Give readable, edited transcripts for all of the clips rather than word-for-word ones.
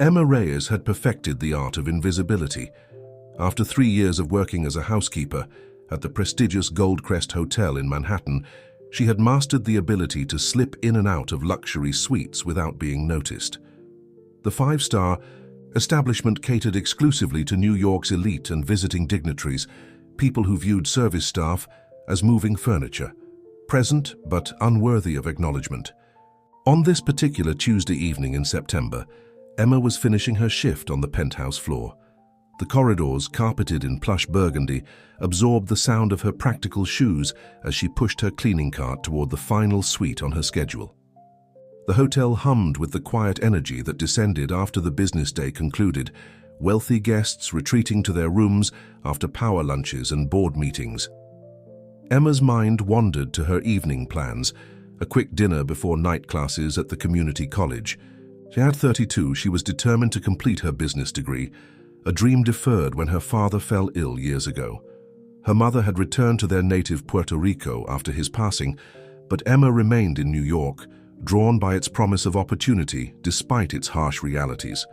Emma Reyes had perfected the art of invisibility. After 3 years of working as a housekeeper at the prestigious Goldcrest Hotel in Manhattan, she had mastered the ability to slip in and out of luxury suites without being noticed. The five-star establishment catered exclusively to New York's elite and visiting dignitaries, people who viewed service staff as moving furniture, present but unworthy of acknowledgement. On this particular Tuesday evening in September, Emma was finishing her shift on the penthouse floor. The corridors, carpeted in plush burgundy, absorbed the sound of her practical shoes as she pushed her cleaning cart toward the final suite on her schedule. The hotel hummed with the quiet energy that descended after the business day concluded, wealthy guests retreating to their rooms after power lunches and board meetings. Emma's mind wandered to her evening plans, a quick dinner before night classes at the community college. At 32, she was determined to complete her business degree, a dream deferred when her father fell ill years ago. Her mother had returned to their native Puerto Rico after his passing, but Emma remained in New York, drawn by its promise of opportunity despite its harsh realities.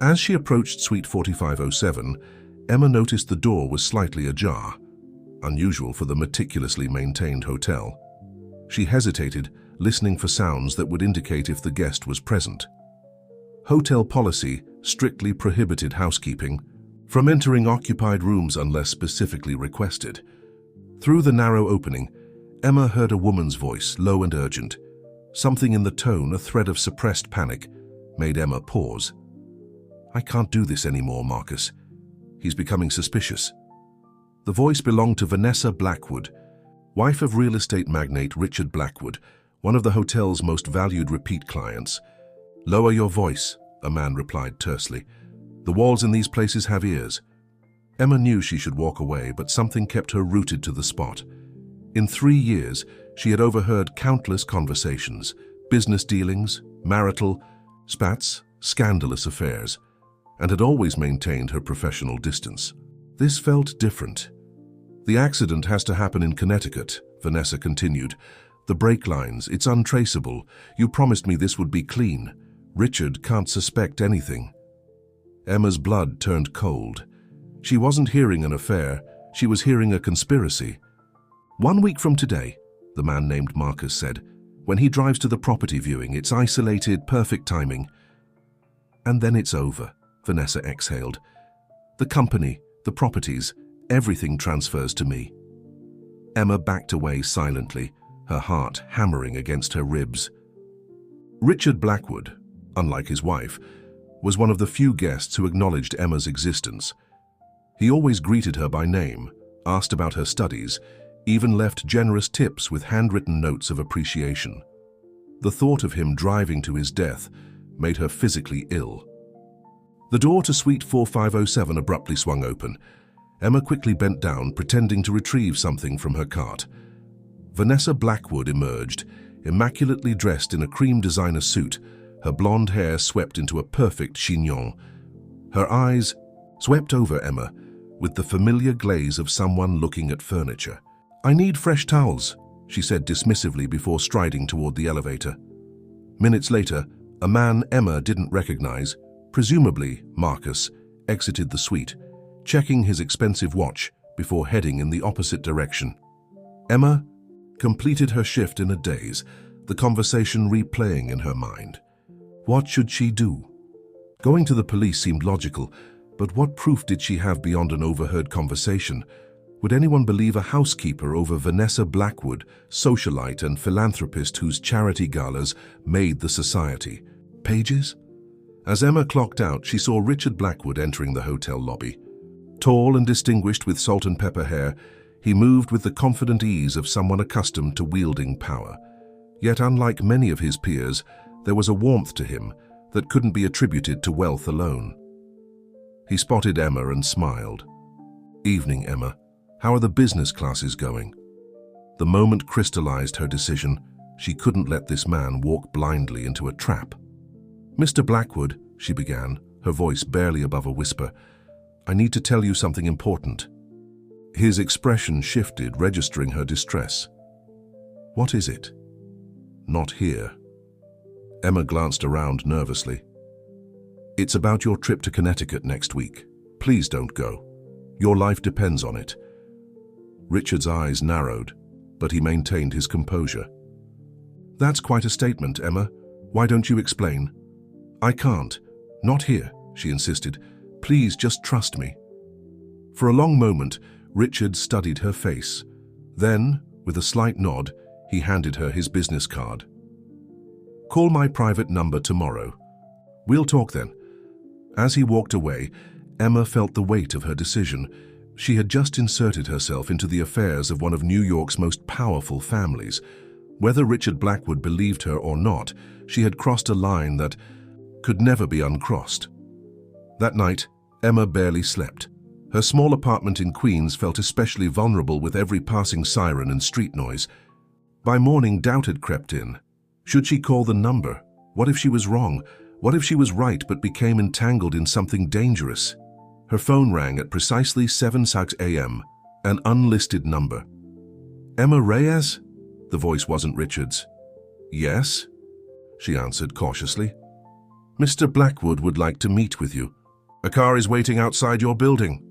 As she approached Suite 4507, Emma noticed the door was slightly ajar, unusual for the meticulously maintained hotel. She hesitated, listening for sounds that would indicate if the guest was present. Hotel policy strictly prohibited housekeeping from entering occupied rooms unless specifically requested. Through the narrow opening, Emma heard a woman's voice, low and urgent. Something in the tone, a thread of suppressed panic, made Emma pause. "I can't do this anymore, Marcus. He's becoming suspicious." The voice belonged to Vanessa Blackwood, wife of real estate magnate Richard Blackwood, one of the hotel's most valued repeat clients. "Lower your voice," a man replied tersely. "The walls in these places have ears." Emma knew she should walk away, but something kept her rooted to the spot. In 3 years, she had overheard countless conversations, business dealings, marital spats, scandalous affairs, and had always maintained her professional distance. This felt different. "The accident has to happen in Connecticut," Vanessa continued. "The brake lines, it's untraceable. You promised me this would be clean. Richard can't suspect anything." Emma's blood turned cold. She wasn't hearing an affair, she was hearing a conspiracy. "1 week from today," the man named Marcus said. "When he drives to the property viewing, it's isolated, perfect timing." "And then it's over," Vanessa exhaled. "The company, the properties, everything transfers to me." Emma backed away silently, her heart hammering against her ribs. Richard Blackwood, unlike his wife, was one of the few guests who acknowledged Emma's existence. He always greeted her by name, asked about her studies, even left generous tips with handwritten notes of appreciation. The thought of him driving to his death made her physically ill. The door to Suite 4507 abruptly swung open. Emma quickly bent down, pretending to retrieve something from her cart. Vanessa Blackwood emerged, immaculately dressed in a cream designer suit, her blonde hair swept into a perfect chignon. Her eyes swept over Emma with the familiar glaze of someone looking at furniture. "I need fresh towels," she said dismissively before striding toward the elevator. Minutes later, a man Emma didn't recognize, presumably Marcus, exited the suite, checking his expensive watch before heading in the opposite direction. Emma completed her shift in a daze, the conversation replaying in her mind. What should she do? Going to the police seemed logical, but what proof did she have beyond an overheard conversation? Would anyone believe a housekeeper over Vanessa Blackwood, socialite and philanthropist whose charity galas made the society? Pages? As Emma clocked out, she saw Richard Blackwood entering the hotel lobby. Tall and distinguished with salt and pepper hair, he moved with the confident ease of someone accustomed to wielding power. Yet unlike many of his peers, there was a warmth to him that couldn't be attributed to wealth alone. He spotted Emma and smiled. "Evening, Emma. How are the business classes going?" The moment crystallized her decision. She couldn't let this man walk blindly into a trap. "Mr. Blackwood," she began, her voice barely above a whisper, "I need to tell you something important." His expression shifted, registering her distress. "What is it?" "Not here." Emma glanced around nervously. It's about your trip to Connecticut next week. Please don't go. Your life depends on it." Richard's eyes narrowed, but he maintained his composure. "That's quite a statement, Emma. Why don't you explain?" "I can't. Not here," she insisted. "Please just trust me." For a long moment, Richard studied her face. Then, with a slight nod, he handed her his business card. "Call my private number tomorrow. We'll talk then." As he walked away, Emma felt the weight of her decision. She had just inserted herself into the affairs of one of New York's most powerful families. Whether Richard Blackwood believed her or not, she had crossed a line that could never be uncrossed. That night, Emma barely slept. Her small apartment in Queens felt especially vulnerable with every passing siren and street noise. By morning, doubt had crept in. Should she call the number? What if she was wrong? What if she was right but became entangled in something dangerous? Her phone rang at precisely 7:06 a.m., an unlisted number. "Emma Reyes?" The voice wasn't Richard's. "Yes?" she answered cautiously. "Mr. Blackwood would like to meet with you. A car is waiting outside your building."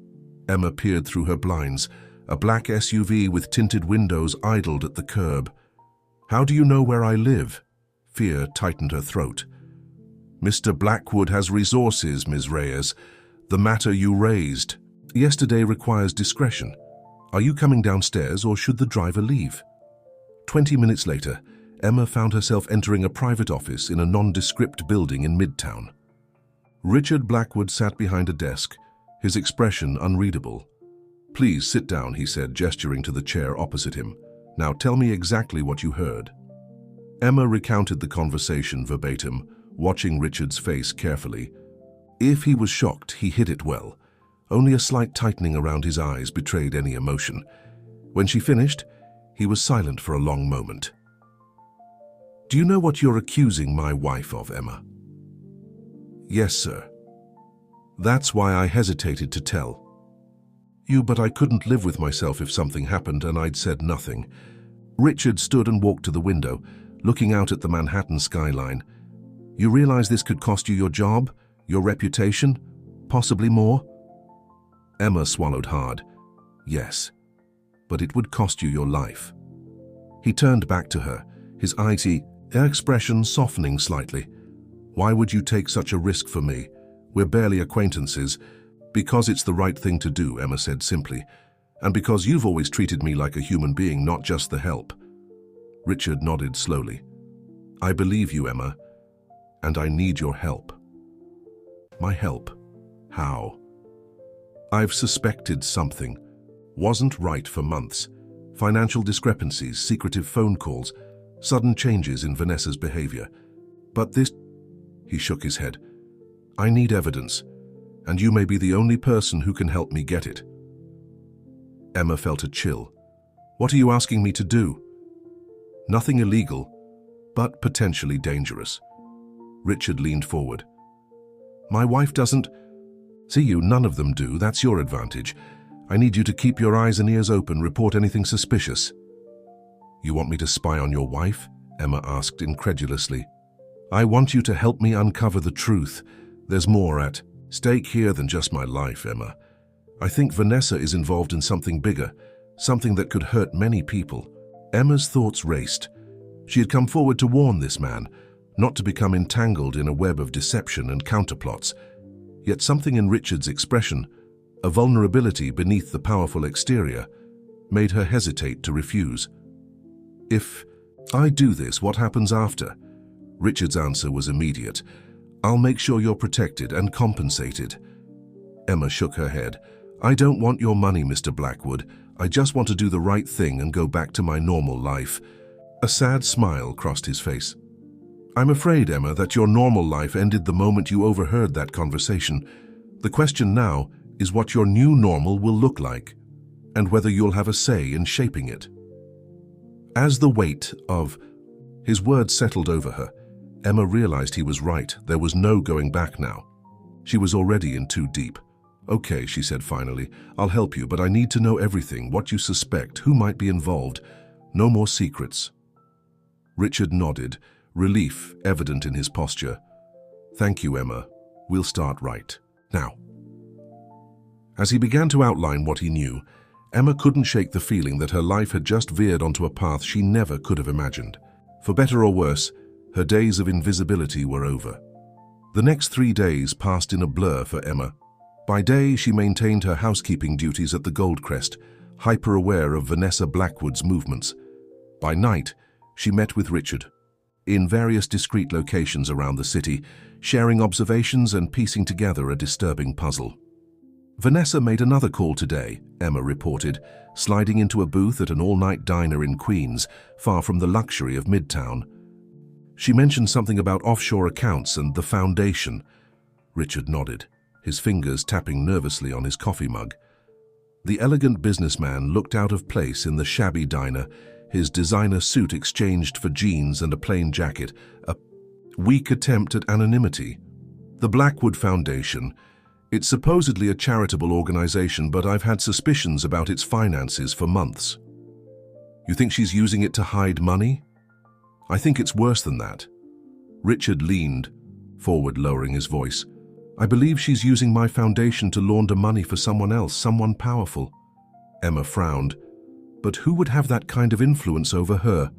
Emma peered through her blinds. A black SUV with tinted windows idled at the curb. "How do you know where I live?" Fear tightened her throat. "Mr. Blackwood has resources, Ms. Reyes. The matter you raised yesterday requires discretion. Are you coming downstairs or should the driver leave?" 20 minutes later, Emma found herself entering a private office in a nondescript building in Midtown. Richard Blackwood sat behind a desk, his expression unreadable. "Please sit down," he said, gesturing to the chair opposite him. "Now tell me exactly what you heard." Emma recounted the conversation verbatim, watching Richard's face carefully. If he was shocked, he hid it well. Only a slight tightening around his eyes betrayed any emotion. When she finished, he was silent for a long moment. "Do you know what you're accusing my wife of, Emma?" "Yes, sir." "That's why I hesitated to tell you, but I couldn't live with myself if something happened and I'd said nothing." Richard stood and walked to the window, looking out at the Manhattan skyline. "You realize this could cost you your job, your reputation, possibly more?" Emma swallowed hard. "Yes, but it would cost you your life." He turned back to her, his icy expression softening slightly. "Why would you take such a risk for me? We're barely acquaintances." "Because it's the right thing to do," Emma said simply. "And because you've always treated me like a human being, not just the help." Richard nodded slowly. "I believe you, Emma, and I need your help." "My help? How?" "I've suspected something. Wasn't right for months. Financial discrepancies, secretive phone calls, sudden changes in Vanessa's behavior. But this..." He shook his head. "I need evidence, and you may be the only person who can help me get it." Emma felt a chill. "What are you asking me to do?" "Nothing illegal, but potentially dangerous." Richard leaned forward. "My wife doesn't..." "See you, none of them do. That's your advantage. I need you to keep your eyes and ears open, report anything suspicious." "You want me to spy on your wife?" Emma asked incredulously. "I want you to help me uncover the truth. There's more at stake here than just my life, Emma. I think Vanessa is involved in something bigger, something that could hurt many people." Emma's thoughts raced. She had come forward to warn this man, not to become entangled in a web of deception and counterplots. Yet something in Richard's expression, a vulnerability beneath the powerful exterior, made her hesitate to refuse. "If I do this, what happens after?" Richard's answer was immediate. "I'll make sure you're protected and compensated." Emma shook her head. "I don't want your money, Mr. Blackwood. I just want to do the right thing and go back to my normal life." A sad smile crossed his face. "I'm afraid, Emma, that your normal life ended the moment you overheard that conversation. The question now is what your new normal will look like, and whether you'll have a say in shaping it." As the weight of his words settled over her, Emma realized he was right. There was no going back now. She was already in too deep. "Okay," she said finally, "I'll help you, but I need to know everything, what you suspect, who might be involved. No more secrets." Richard nodded, relief evident in his posture. "Thank you, Emma. We'll start right now." As he began to outline what he knew, Emma couldn't shake the feeling that her life had just veered onto a path she never could have imagined. For better or worse, her days of invisibility were over. The next 3 days passed in a blur for Emma. By day, she maintained her housekeeping duties at the Goldcrest, hyper-aware of Vanessa Blackwood's movements. By night, she met with Richard, in various discreet locations around the city, sharing observations and piecing together a disturbing puzzle. "Vanessa made another call today," Emma reported, sliding into a booth at an all-night diner in Queens, far from the luxury of Midtown. "She mentioned something about offshore accounts and the foundation." Richard nodded, his fingers tapping nervously on his coffee mug. The elegant businessman looked out of place in the shabby diner, his designer suit exchanged for jeans and a plain jacket, a weak attempt at anonymity. "The Blackwood Foundation. It's supposedly a charitable organization, but I've had suspicions about its finances for months." "You think she's using it to hide money?" "I think it's worse than that." Richard leaned forward, lowering his voice. "I believe she's using my foundation to launder money for someone else, someone powerful." Emma frowned. "But who would have that kind of influence over her?"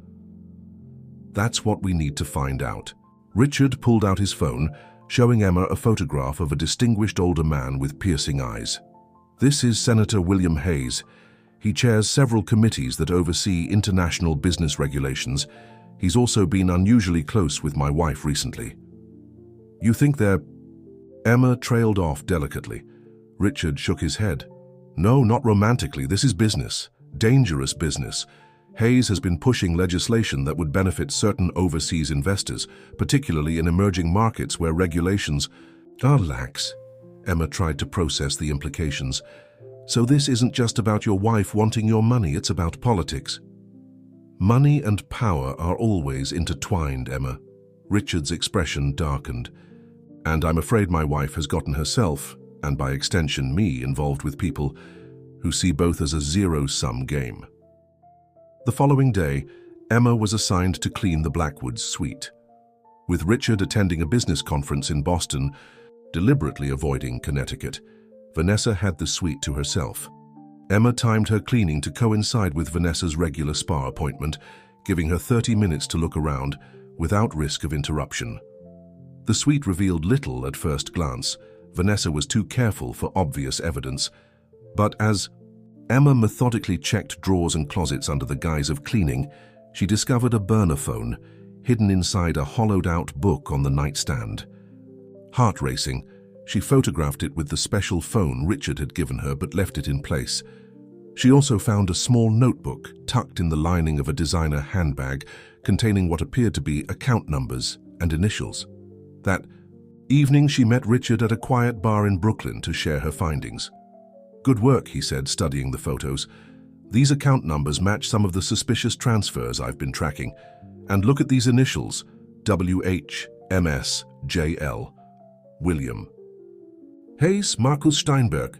"That's what we need to find out." Richard pulled out his phone, showing Emma a photograph of a distinguished older man with piercing eyes. "This is Senator William Hayes. He chairs several committees that oversee international business regulations. He's also been unusually close with my wife recently." "You think they're—" Emma trailed off delicately. Richard shook his head. "No, not romantically. This is business. Dangerous business. Hayes has been pushing legislation that would benefit certain overseas investors, particularly in emerging markets where regulations are lax." Emma tried to process the implications. "So this isn't just about your wife wanting your money, it's about politics." "Money and power are always intertwined, Emma." Richard's expression darkened. "And I'm afraid my wife has gotten herself, and by extension me, involved with people who see both as a zero-sum game." The following day, Emma was assigned to clean the Blackwoods' suite. With Richard attending a business conference in Boston, deliberately avoiding Connecticut, Vanessa had the suite to herself. Emma timed her cleaning to coincide with Vanessa's regular spa appointment, giving her 30 minutes to look around without risk of interruption. The suite revealed little at first glance. Vanessa was too careful for obvious evidence. But as Emma methodically checked drawers and closets under the guise of cleaning, she discovered a burner phone hidden inside a hollowed-out book on the nightstand. Heart racing, she photographed it with the special phone Richard had given her but left it in place. She also found a small notebook tucked in the lining of a designer handbag containing what appeared to be account numbers and initials. That evening, she met Richard at a quiet bar in Brooklyn to share her findings. "Good work," he said, studying the photos. "These account numbers match some of the suspicious transfers I've been tracking. And look at these initials, WH-MS-JL. William." "Hayes Marcus Steinberg."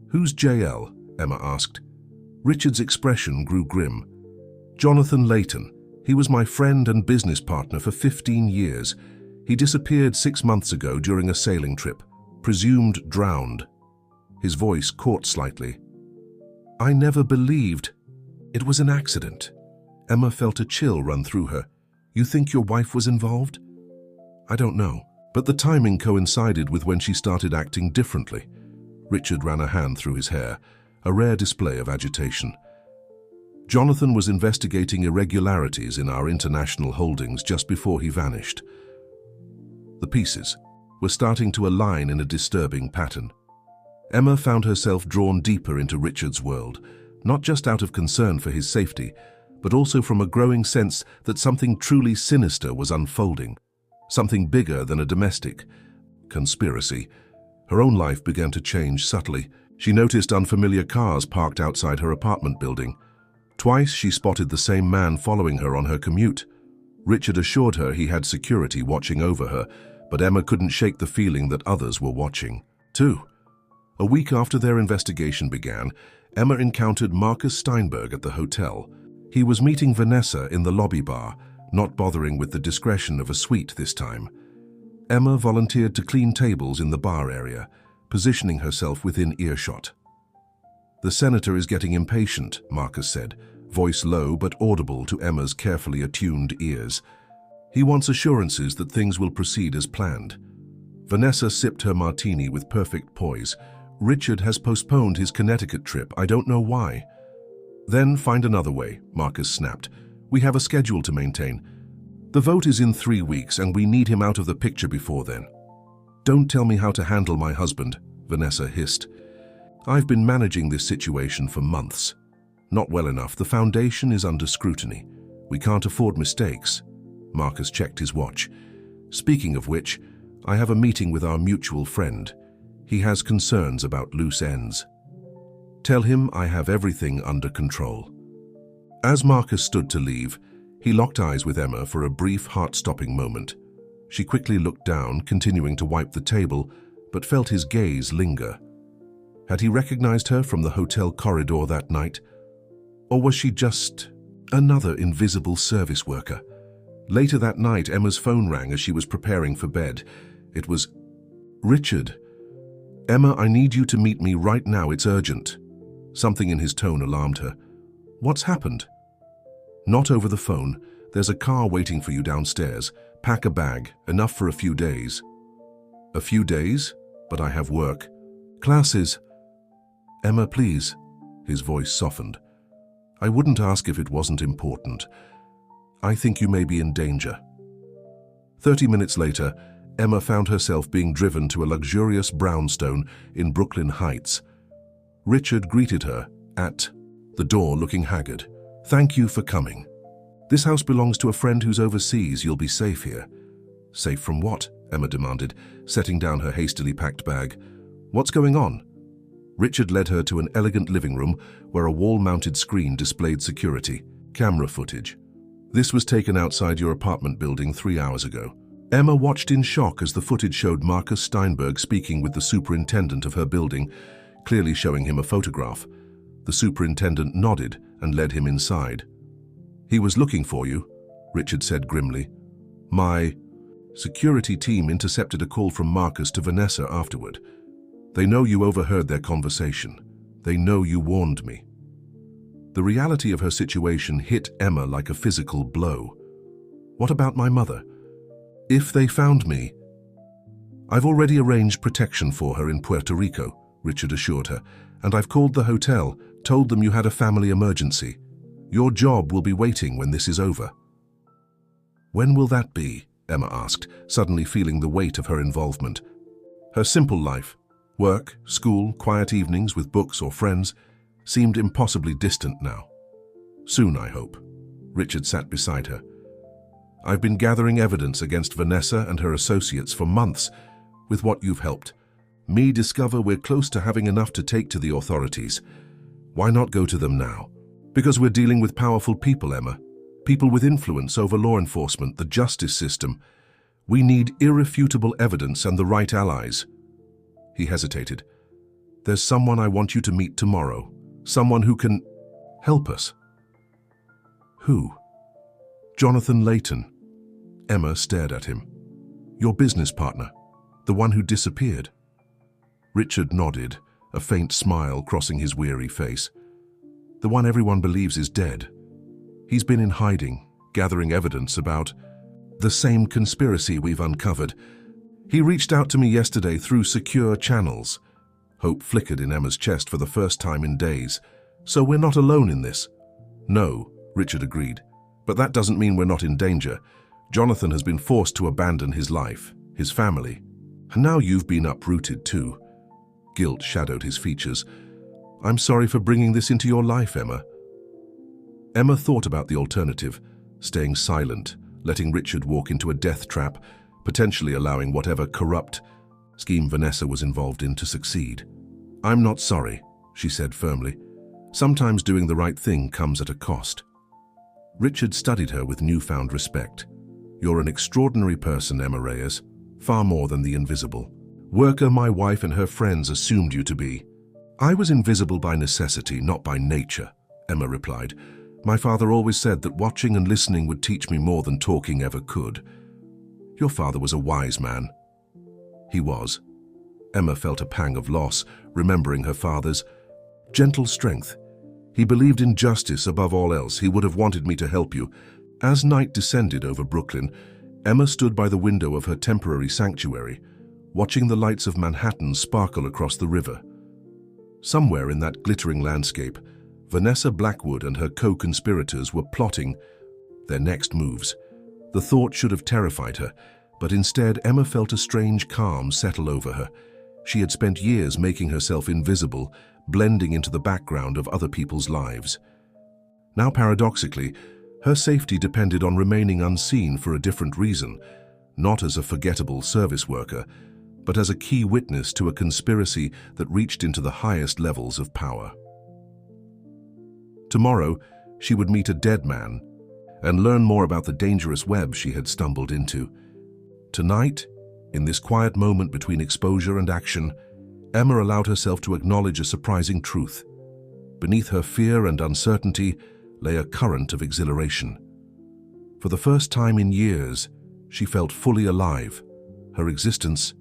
"Who's JL?" Emma asked. Richard's expression grew grim. "Jonathan Layton. He was my friend and business partner for 15 years. He disappeared 6 months ago during a sailing trip, presumed drowned." His voice caught slightly. "I never believed it was an accident." Emma felt a chill run through her. "You think your wife was involved?" "I don't know, but the timing coincided with when she started acting differently." Richard ran a hand through his hair, a rare display of agitation. "Jonathan was investigating irregularities in our international holdings just before he vanished. The pieces were starting to align in a disturbing pattern." Emma found herself drawn deeper into Richard's world, not just out of concern for his safety, but also from a growing sense that something truly sinister was unfolding, something bigger than a domestic conspiracy. Her own life began to change subtly. She noticed unfamiliar cars parked outside her apartment building. Twice she spotted the same man following her on her commute. Richard assured her he had security watching over her, but Emma couldn't shake the feeling that others were watching, too. A week after their investigation began, Emma encountered Marcus Steinberg at the hotel. He was meeting Vanessa in the lobby bar, not bothering with the discretion of a suite this time. Emma volunteered to clean tables in the bar area, positioning herself within earshot. "The senator is getting impatient," Marcus said, voice low but audible to Emma's carefully attuned ears. "He wants assurances that things will proceed as planned." Vanessa sipped her martini with perfect poise. "Richard has postponed his Connecticut trip. I don't know why." "Then find another way," Marcus snapped. "We have a schedule to maintain. The vote is in 3 weeks and we need him out of the picture before then." "Don't tell me how to handle my husband," Vanessa hissed. "I've been managing this situation for months. Not well enough. The foundation is under scrutiny. We can't afford mistakes." Marcus checked his watch. "Speaking of which, I have a meeting with our mutual friend. He has concerns about loose ends. Tell him I have everything under control." As Marcus stood to leave, he locked eyes with Emma for a brief, heart-stopping moment. She quickly looked down, continuing to wipe the table, but felt his gaze linger. Had he recognized her from the hotel corridor that night? Or was she just another invisible service worker? Later that night, Emma's phone rang as she was preparing for bed. It was, "Richard. Emma, I need you to meet me right now. It's urgent." Something in his tone alarmed her. "What's happened?" "Not over the phone. There's a car waiting for you downstairs. Pack a bag, enough for a few days." "A few days? But I have work. Classes." "Emma, please." His voice softened. "I wouldn't ask if it wasn't important. I think you may be in danger." 30 minutes later, Emma found herself being driven to a luxurious brownstone in Brooklyn Heights. Richard greeted her at the door, looking haggard. "Thank you for coming. This house belongs to a friend who's overseas. You'll be safe here." "Safe from what?" Emma demanded, setting down her hastily packed bag. "What's going on?" Richard led her to an elegant living room where a wall-mounted screen displayed security, camera footage. "This was taken outside your apartment building 3 hours ago." Emma watched in shock as the footage showed Marcus Steinberg speaking with the superintendent of her building, clearly showing him a photograph. The superintendent nodded and led him inside. "He was looking for you," Richard said grimly. "My security team intercepted a call from Marcus to Vanessa afterward. They know you overheard their conversation. They know you warned me." The reality of her situation hit Emma like a physical blow. "What about my mother?" "If they found me..." "I've already arranged protection for her in Puerto Rico," Richard assured her, "and I've called the hotel, told them you had a family emergency. Your job will be waiting when this is over." "When will that be?" Emma asked, suddenly feeling the weight of her involvement. Her simple life, work, school, quiet evenings with books or friends, seemed impossibly distant now. "Soon, I hope." Richard sat beside her. "I've been gathering evidence against Vanessa and her associates for months. With what you've helped me discover, we're close to having enough to take to the authorities. Why not go to them now?" "Because we're dealing with powerful people, Emma. People with influence over law enforcement, the justice system. We need irrefutable evidence and the right allies." He hesitated. "There's someone I want you to meet tomorrow. Someone who can help us." "Who?" "Jonathan Layton." Emma stared at him. "Your business partner, the one who disappeared." Richard nodded, a faint smile crossing his weary face. "The one everyone believes is dead. He's been in hiding, gathering evidence about the same conspiracy we've uncovered. He reached out to me yesterday through secure channels." Hope flickered in Emma's chest for the first time in days. "So we're not alone in this?" "No," Richard agreed. "But that doesn't mean we're not in danger. Jonathan has been forced to abandon his life, his family. And now you've been uprooted too." Guilt shadowed his features. "I'm sorry for bringing this into your life, Emma." Emma thought about the alternative, staying silent, letting Richard walk into a death trap, potentially allowing whatever corrupt scheme Vanessa was involved in to succeed. "I'm not sorry," she said firmly. "Sometimes doing the right thing comes at a cost." Richard studied her with newfound respect. "You're an extraordinary person, Emma Reyes, far more than the invisible worker my wife and her friends assumed you to be." "I was invisible by necessity, not by nature," Emma replied. "My father always said that watching and listening would teach me more than talking ever could." "Your father was a wise man," He was. Emma felt a pang of loss, remembering her father's gentle strength. He believed in justice above all else. He would have wanted me to help you. As night descended over Brooklyn, Emma stood by the window of her temporary sanctuary, watching the lights of Manhattan sparkle across the river. Somewhere in that glittering landscape, Vanessa Blackwood and her co-conspirators were plotting their next moves. The thought should have terrified her, but instead Emma felt a strange calm settle over her. She had spent years making herself invisible, blending into the background of other people's lives. Now, paradoxically, her safety depended on remaining unseen for a different reason, not as a forgettable service worker, but as a key witness to a conspiracy that reached into the highest levels of power. Tomorrow, she would meet a dead man and learn more about the dangerous web she had stumbled into. Tonight, in this quiet moment between exposure and action, Emma allowed herself to acknowledge a surprising truth. Beneath her fear and uncertainty lay a current of exhilaration. For the first time in years, she felt fully alive, her existence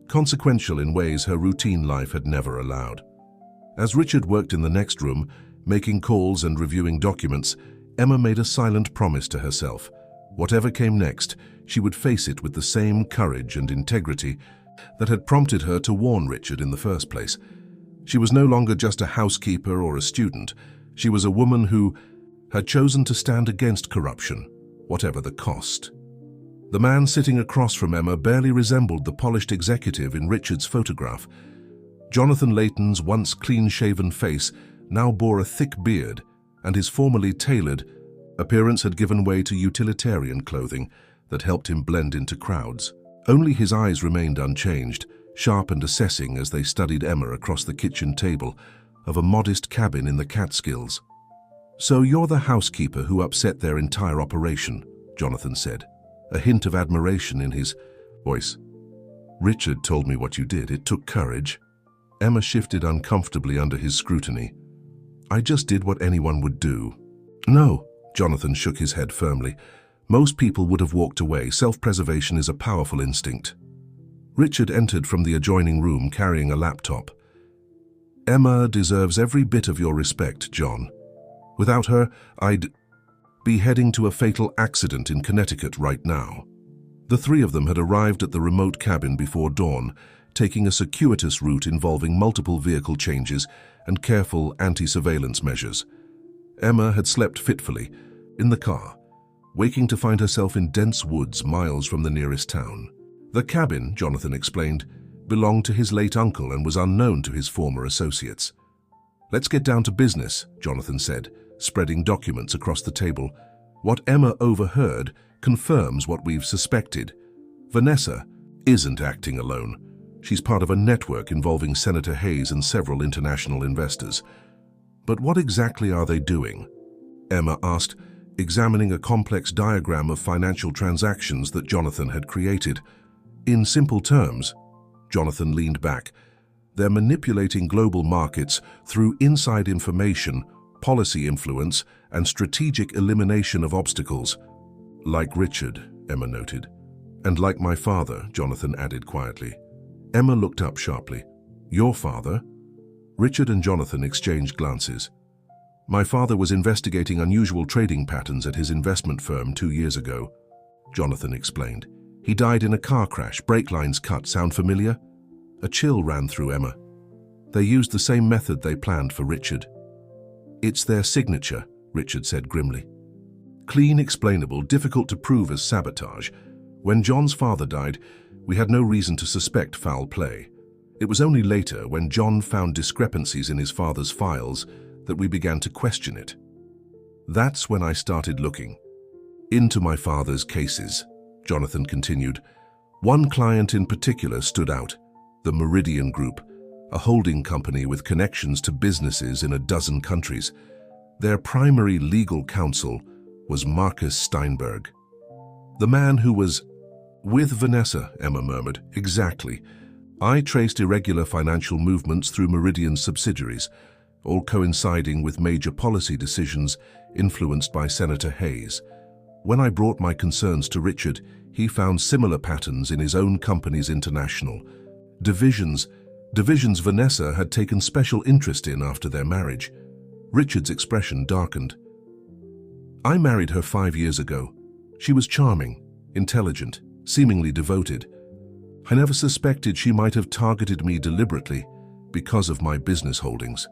consequential in ways her routine life had never allowed. As Richard worked in the next room, making calls and reviewing documents, Emma made a silent promise to herself. Whatever came next, she would face it with the same courage and integrity that had prompted her to warn Richard in the first place. She was no longer just a housekeeper or a student. She was a woman who had chosen to stand against corruption, whatever the cost. The man sitting across from Emma barely resembled the polished executive in Richard's photograph. Jonathan Layton's once clean-shaven face now bore a thick beard, and his formerly tailored appearance had given way to utilitarian clothing that helped him blend into crowds. Only his eyes remained unchanged, sharp and assessing as they studied Emma across the kitchen table of a modest cabin in the Catskills. "So you're the housekeeper who upset their entire operation," Jonathan said, a hint of admiration in his voice. "Richard told me what you did. It took courage." Emma shifted uncomfortably under his scrutiny. "I just did what anyone would do." "No," Jonathan shook his head firmly. "Most people would have walked away. Self-preservation is a powerful instinct." Richard entered from the adjoining room carrying a laptop. "Emma deserves every bit of your respect, John. Without her, I'd be heading to a fatal accident in Connecticut right now." The three of them had arrived at the remote cabin before dawn, taking a circuitous route involving multiple vehicle changes and careful anti-surveillance measures. Emma had slept fitfully, in the car, waking to find herself in dense woods miles from the nearest town. The cabin, Jonathan explained, belonged to his late uncle and was unknown to his former associates. "Let's get down to business," Jonathan said, spreading documents across the table. "What Emma overheard confirms what we've suspected. Vanessa isn't acting alone. She's part of a network involving Senator Hayes and several international investors." "But what exactly are they doing?" Emma asked, examining a complex diagram of financial transactions that Jonathan had created. "In simple terms," Jonathan leaned back, "they're manipulating global markets through inside information, policy influence, and strategic elimination of obstacles." "Like Richard," Emma noted. "And like my father," Jonathan added quietly. Emma looked up sharply. "Your father?" Richard and Jonathan exchanged glances. "My father was investigating unusual trading patterns at his investment firm 2 years ago," Jonathan explained. "He died in a car crash. Brake lines cut. Sound familiar?" A chill ran through Emma. They used the same method they planned for Richard. "It's their signature," Richard said grimly. "Clean, explainable, difficult to prove as sabotage. When John's father died, we had no reason to suspect foul play. It was only later, when John found discrepancies in his father's files, that we began to question it. That's when I started looking into my father's cases," Jonathan continued. "One client in particular stood out, the Meridian Group, a holding company with connections to businesses in a dozen countries. Their primary legal counsel was Marcus Steinberg." "The man who was with Vanessa," Emma murmured. "Exactly. I traced irregular financial movements through Meridian's subsidiaries, all coinciding with major policy decisions influenced by Senator Hayes. When I brought my concerns to Richard, He found similar patterns in his own company's international divisions Vanessa had taken special interest in after their marriage. Richard's expression darkened. I married her 5 years ago. She was charming, intelligent, seemingly devoted. I never suspected she might have targeted me deliberately because of my business holdings.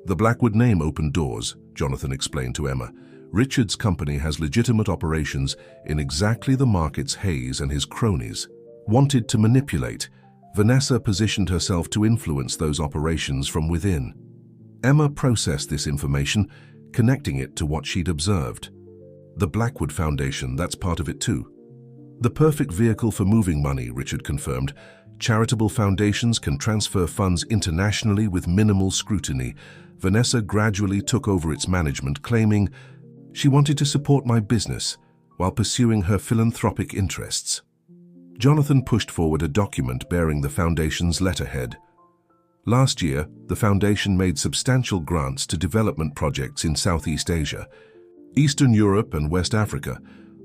The Blackwood name opened doors, Jonathan explained to Emma. Richard's company has legitimate operations in exactly the markets Hayes and his cronies wanted to manipulate. Vanessa positioned herself to influence those operations from within. Emma processed this information, connecting it to what she'd observed. The Blackwood Foundation, that's part of it too. The perfect vehicle for moving money, Richard confirmed. Charitable foundations can transfer funds internationally with minimal scrutiny. Vanessa gradually took over its management, claiming she wanted to support my business while pursuing her philanthropic interests. Jonathan pushed forward a document bearing the foundation's letterhead. Last year, the foundation made substantial grants to development projects in Southeast Asia, Eastern Europe and West Africa,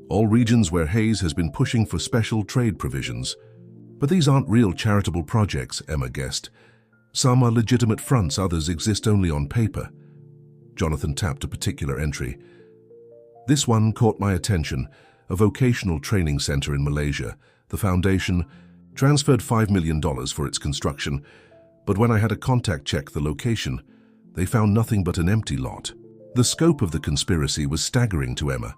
all regions where Hayes has been pushing for special trade provisions. But these aren't real charitable projects, Emma guessed. Some are legitimate fronts, others exist only on paper. Jonathan tapped a particular entry. This one caught my attention, a vocational training center in Malaysia. The foundation transferred $5 million for its construction, but when I had a contact check the location, they found nothing but an empty lot. The scope of the conspiracy was staggering to Emma.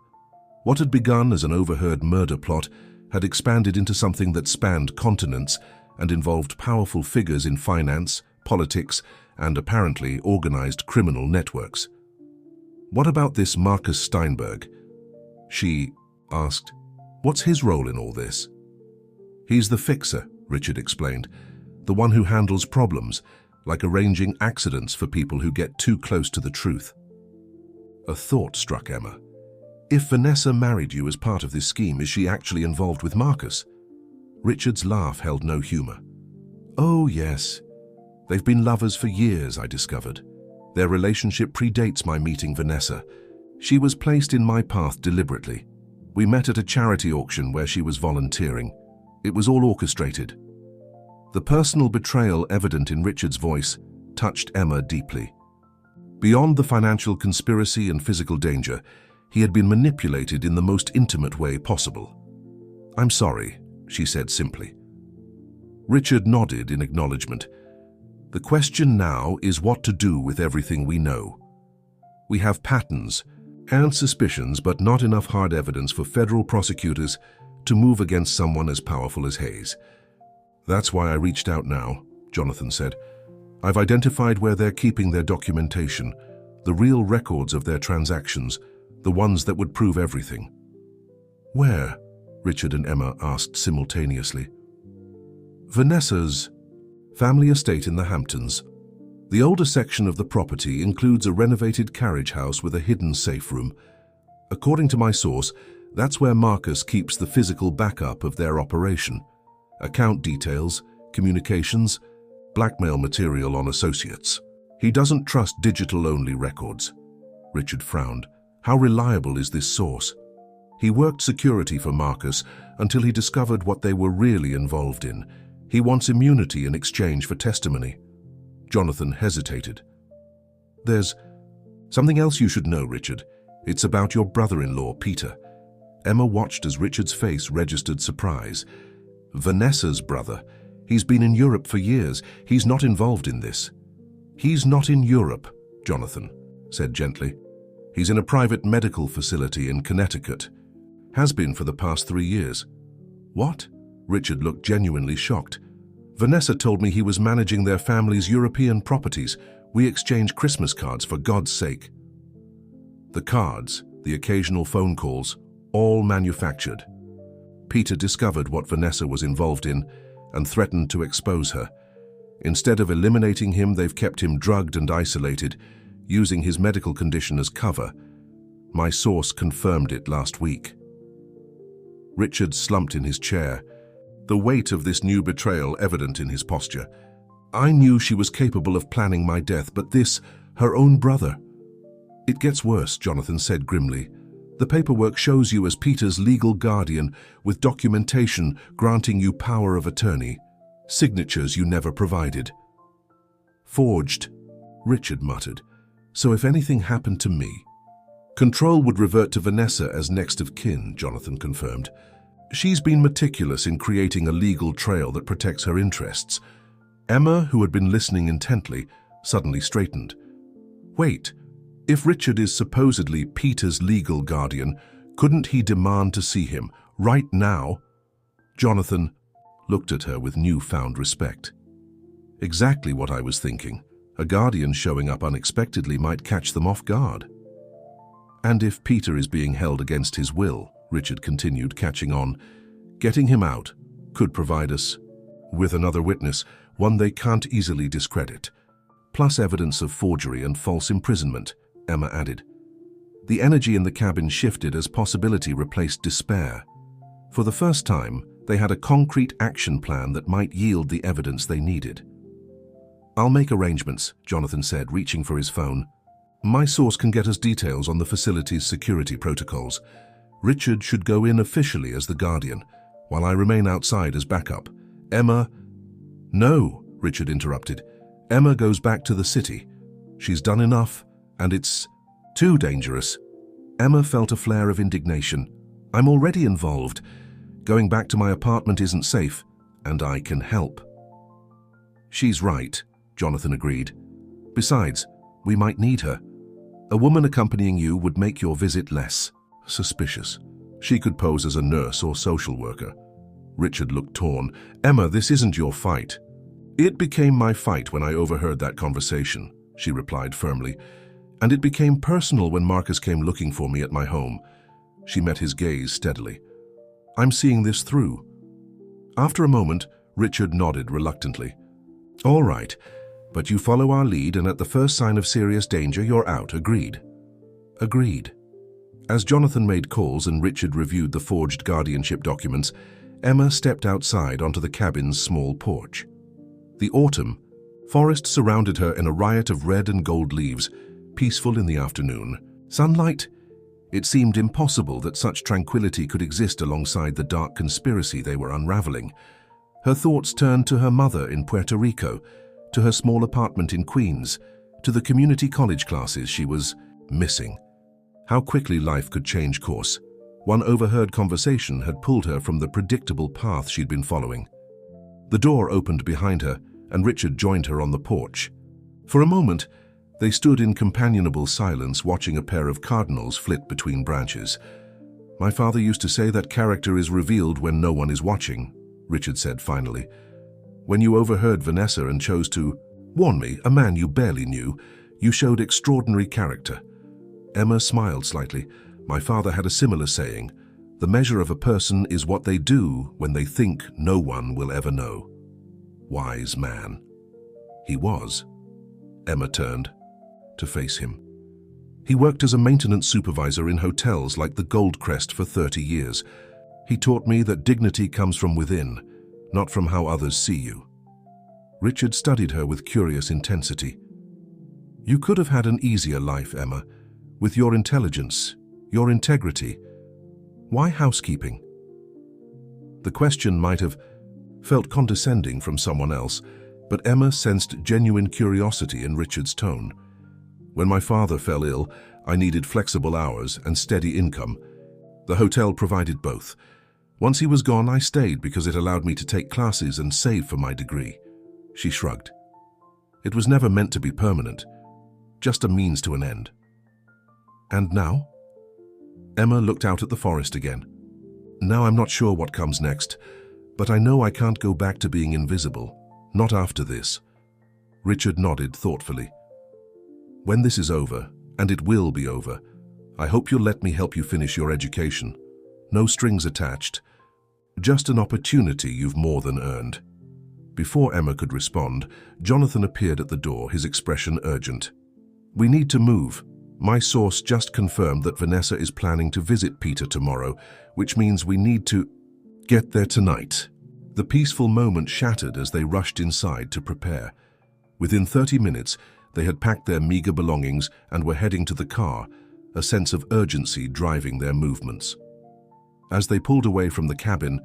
What had begun as an overheard murder plot had expanded into something that spanned continents and involved powerful figures in finance, politics, and apparently organized criminal networks. What about this Marcus Steinberg? She asked. What's his role in all this? He's the fixer, Richard explained, the one who handles problems, like arranging accidents for people who get too close to the truth. A thought struck Emma. If Vanessa married you as part of this scheme, is she actually involved with Marcus? Richard's laugh held no humor. Oh, yes. They've been lovers for years, I discovered. Their relationship predates my meeting Vanessa. She was placed in my path deliberately. We met at a charity auction where she was volunteering. It was all orchestrated. The personal betrayal evident in Richard's voice touched Emma deeply. Beyond the financial conspiracy and physical danger, he had been manipulated in the most intimate way possible. I'm sorry, she said simply. Richard nodded in acknowledgement. The question now is what to do with everything we know. We have patterns and suspicions, but not enough hard evidence for federal prosecutors to move against someone as powerful as Hayes. That's why I reached out now, Jonathan said. I've identified where they're keeping their documentation, the real records of their transactions, the ones that would prove everything. Where? Richard and Emma asked simultaneously. Vanessa's family estate in the Hamptons. The older section of the property includes a renovated carriage house with a hidden safe room. According to my source, that's where Marcus keeps the physical backup of their operation. Account details, communications, blackmail material on associates. He doesn't trust digital-only records. Richard frowned. How reliable is this source? He worked security for Marcus until he discovered what they were really involved in. He wants immunity in exchange for testimony. Jonathan hesitated. There's something else you should know, Richard. It's about your brother-in-law, Peter. Emma watched as Richard's face registered surprise. Vanessa's brother. He's been in Europe for years. He's not involved in this. He's not in Europe, Jonathan said gently. He's in a private medical facility in Connecticut. Has been for the past 3 years. What? Richard looked genuinely shocked. Vanessa told me he was managing their family's European properties. We exchanged Christmas cards, for God's sake. The cards, the occasional phone calls, all manufactured. Peter discovered what Vanessa was involved in and threatened to expose her. Instead of eliminating him, they've kept him drugged and isolated, using his medical condition as cover. My source confirmed it last week. Richard slumped in his chair, the weight of this new betrayal evident in his posture. I knew she was capable of planning my death, but this, her own brother. It gets worse, Jonathan said grimly. The paperwork shows you as Peter's legal guardian with documentation granting you power of attorney. Signatures you never provided. Forged, Richard muttered. So if anything happened to me, control would revert to Vanessa as next of kin, Jonathan confirmed. She's been meticulous in creating a legal trail that protects her interests. Emma, who had been listening intently, suddenly straightened. Wait, if Richard is supposedly Peter's legal guardian, couldn't he demand to see him right now? Jonathan looked at her with newfound respect. Exactly what I was thinking. A guardian showing up unexpectedly might catch them off guard. And if Peter is being held against his will, Richard continued, catching on, getting him out could provide us with another witness, one they can't easily discredit. Plus evidence of forgery and false imprisonment, Emma added. The energy in the cabin shifted as possibility replaced despair. For the first time, they had a concrete action plan that might yield the evidence they needed. I'll make arrangements, Jonathan said, reaching for his phone. My source can get us details on the facility's security protocols. Richard should go in officially as the guardian, while I remain outside as backup. Emma... No, Richard interrupted. Emma goes back to the city. She's done enough, and it's too dangerous. Emma felt a flare of indignation. I'm already involved. Going back to my apartment isn't safe, and I can help. She's right, Jonathan agreed. Besides, we might need her. A woman accompanying you would make your visit less suspicious. She could pose as a nurse or social worker. Richard looked torn. Emma, this isn't your fight. It became my fight when I overheard that conversation, she replied firmly. And it became personal when Marcus came looking for me at my home. She met his gaze steadily. I'm seeing this through. After a moment, Richard nodded reluctantly. All right, but you follow our lead, and at the first sign of serious danger, you're out. Agreed? Agreed. As Jonathan made calls and Richard reviewed the forged guardianship documents, Emma stepped outside onto the cabin's small porch. The autumn forest surrounded her in a riot of red and gold leaves, peaceful in the afternoon. Sunlight? It seemed impossible that such tranquility could exist alongside the dark conspiracy they were unraveling. Her thoughts turned to her mother in Puerto Rico, to her small apartment in Queens, to the community college classes she was missing. How quickly life could change course. One overheard conversation had pulled her from the predictable path she'd been following. The door opened behind her, and Richard joined her on the porch. For a moment, they stood in companionable silence, watching a pair of cardinals flit between branches. My father used to say that character is revealed when no one is watching, Richard said finally. When you overheard Vanessa and chose to warn me, a man you barely knew, you showed extraordinary character. Emma smiled slightly. My father had a similar saying. The measure of a person is what they do when they think no one will ever know. Wise man. He was. Emma turned to face him. He worked as a maintenance supervisor in hotels like the Goldcrest for 30 years. He taught me that dignity comes from within, not from how others see you. Richard studied her with curious intensity. You could have had an easier life, Emma, with your intelligence, your integrity. Why housekeeping? The question might have felt condescending from someone else, but Emma sensed genuine curiosity in Richard's tone. When my father fell ill, I needed flexible hours and steady income. The hotel provided both. Once he was gone, I stayed because it allowed me to take classes and save for my degree. She shrugged. It was never meant to be permanent, just a means to an end. And now? Emma looked out at the forest again. Now I'm not sure what comes next, but I know I can't go back to being invisible. Not after this. Richard nodded thoughtfully. When this is over, and it will be over, I hope you'll let me help you finish your education. No strings attached. Just an opportunity you've more than earned. Before Emma could respond, Jonathan appeared at the door, his expression urgent. We need to move. My source just confirmed that Vanessa is planning to visit Peter tomorrow, which means we need to get there tonight. The peaceful moment shattered as they rushed inside to prepare. Within 30 minutes, they had packed their meager belongings and were heading to the car, a sense of urgency driving their movements. As they pulled away from the cabin,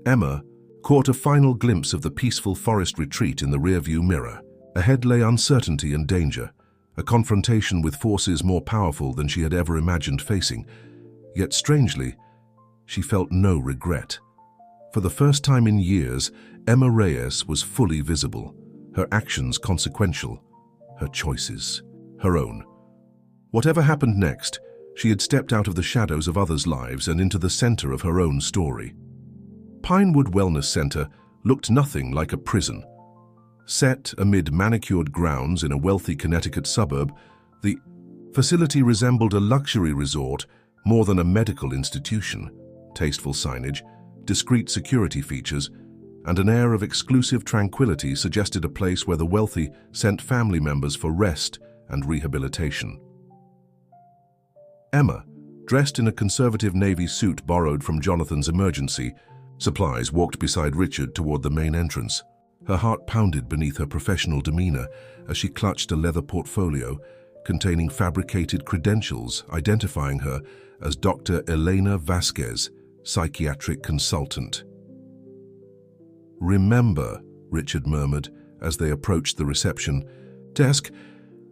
Emma caught a final glimpse of the peaceful forest retreat in the rearview mirror. Ahead lay uncertainty and danger, a confrontation with forces more powerful than she had ever imagined facing. Yet strangely, she felt no regret. For the first time in years, Emma Reyes was fully visible, her actions consequential, her choices her own. Whatever happened next, she had stepped out of the shadows of others' lives and into the center of her own story. Pinewood Wellness Center looked nothing like a prison. Set amid manicured grounds in a wealthy Connecticut suburb, the facility resembled a luxury resort more than a medical institution. Tasteful signage, discreet security features, and an air of exclusive tranquility suggested a place where the wealthy sent family members for rest and rehabilitation. Emma, dressed in a conservative navy suit borrowed from Jonathan's emergency supplies, walked beside Richard toward the main entrance. Her heart pounded beneath her professional demeanor as she clutched a leather portfolio containing fabricated credentials identifying her as Dr. Elena Vasquez, psychiatric consultant. "Remember," Richard murmured as they approached the reception desk,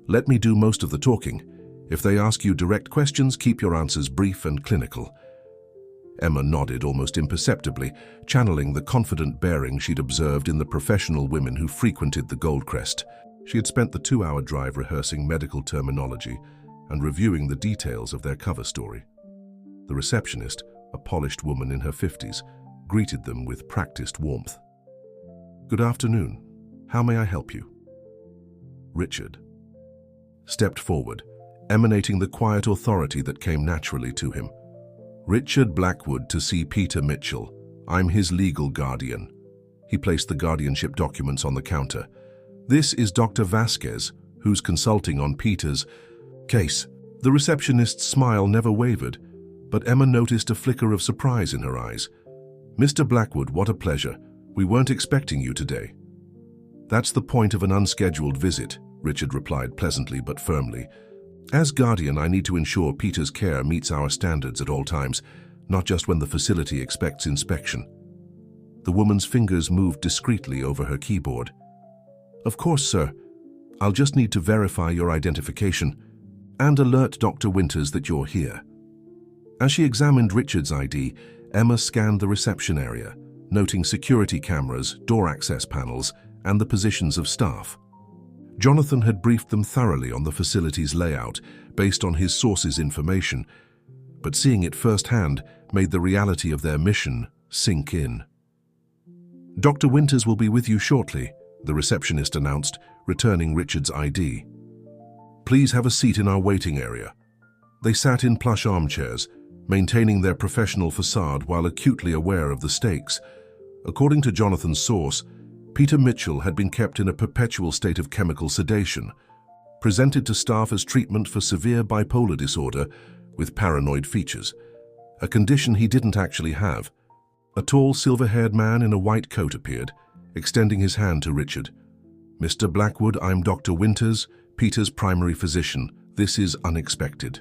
"let me do most of the talking. If they ask you direct questions, keep your answers brief and clinical." Emma nodded almost imperceptibly, channeling the confident bearing she'd observed in the professional women who frequented the Goldcrest. She had spent the 2-hour drive rehearsing medical terminology and reviewing the details of their cover story. The receptionist, a polished woman in her 50s, greeted them with practiced warmth. "Good afternoon. How may I help you?" Richard stepped forward, emanating the quiet authority that came naturally to him. "Richard Blackwood to see Peter Mitchell. I'm his legal guardian." He placed the guardianship documents on the counter. "This is Dr. Vasquez, who's consulting on Peter's case." The receptionist's smile never wavered, but Emma noticed a flicker of surprise in her eyes. "Mr. Blackwood, what a pleasure. We weren't expecting you today." "That's the point of an unscheduled visit," Richard replied pleasantly but firmly. "As guardian, I need to ensure Peter's care meets our standards at all times, not just when the facility expects inspection." The woman's fingers moved discreetly over her keyboard. "Of course, sir. I'll just need to verify your identification and alert Dr. Winters that you're here." As she examined Richard's ID, Emma scanned the reception area, noting security cameras, door access panels, and the positions of staff. Jonathan had briefed them thoroughly on the facility's layout based on his sources' information, but seeing it firsthand made the reality of their mission sink in. "Dr. Winters will be with you shortly," the receptionist announced, returning Richard's ID. "Please have a seat in our waiting area." They sat in plush armchairs, maintaining their professional facade while acutely aware of the stakes. According to Jonathan's source, Peter Mitchell had been kept in a perpetual state of chemical sedation, presented to staff as treatment for severe bipolar disorder with paranoid features, a condition he didn't actually have. A tall, silver-haired man in a white coat appeared, extending his hand to Richard. "Mr. Blackwood, I'm Dr. Winters, Peter's primary physician. This is unexpected.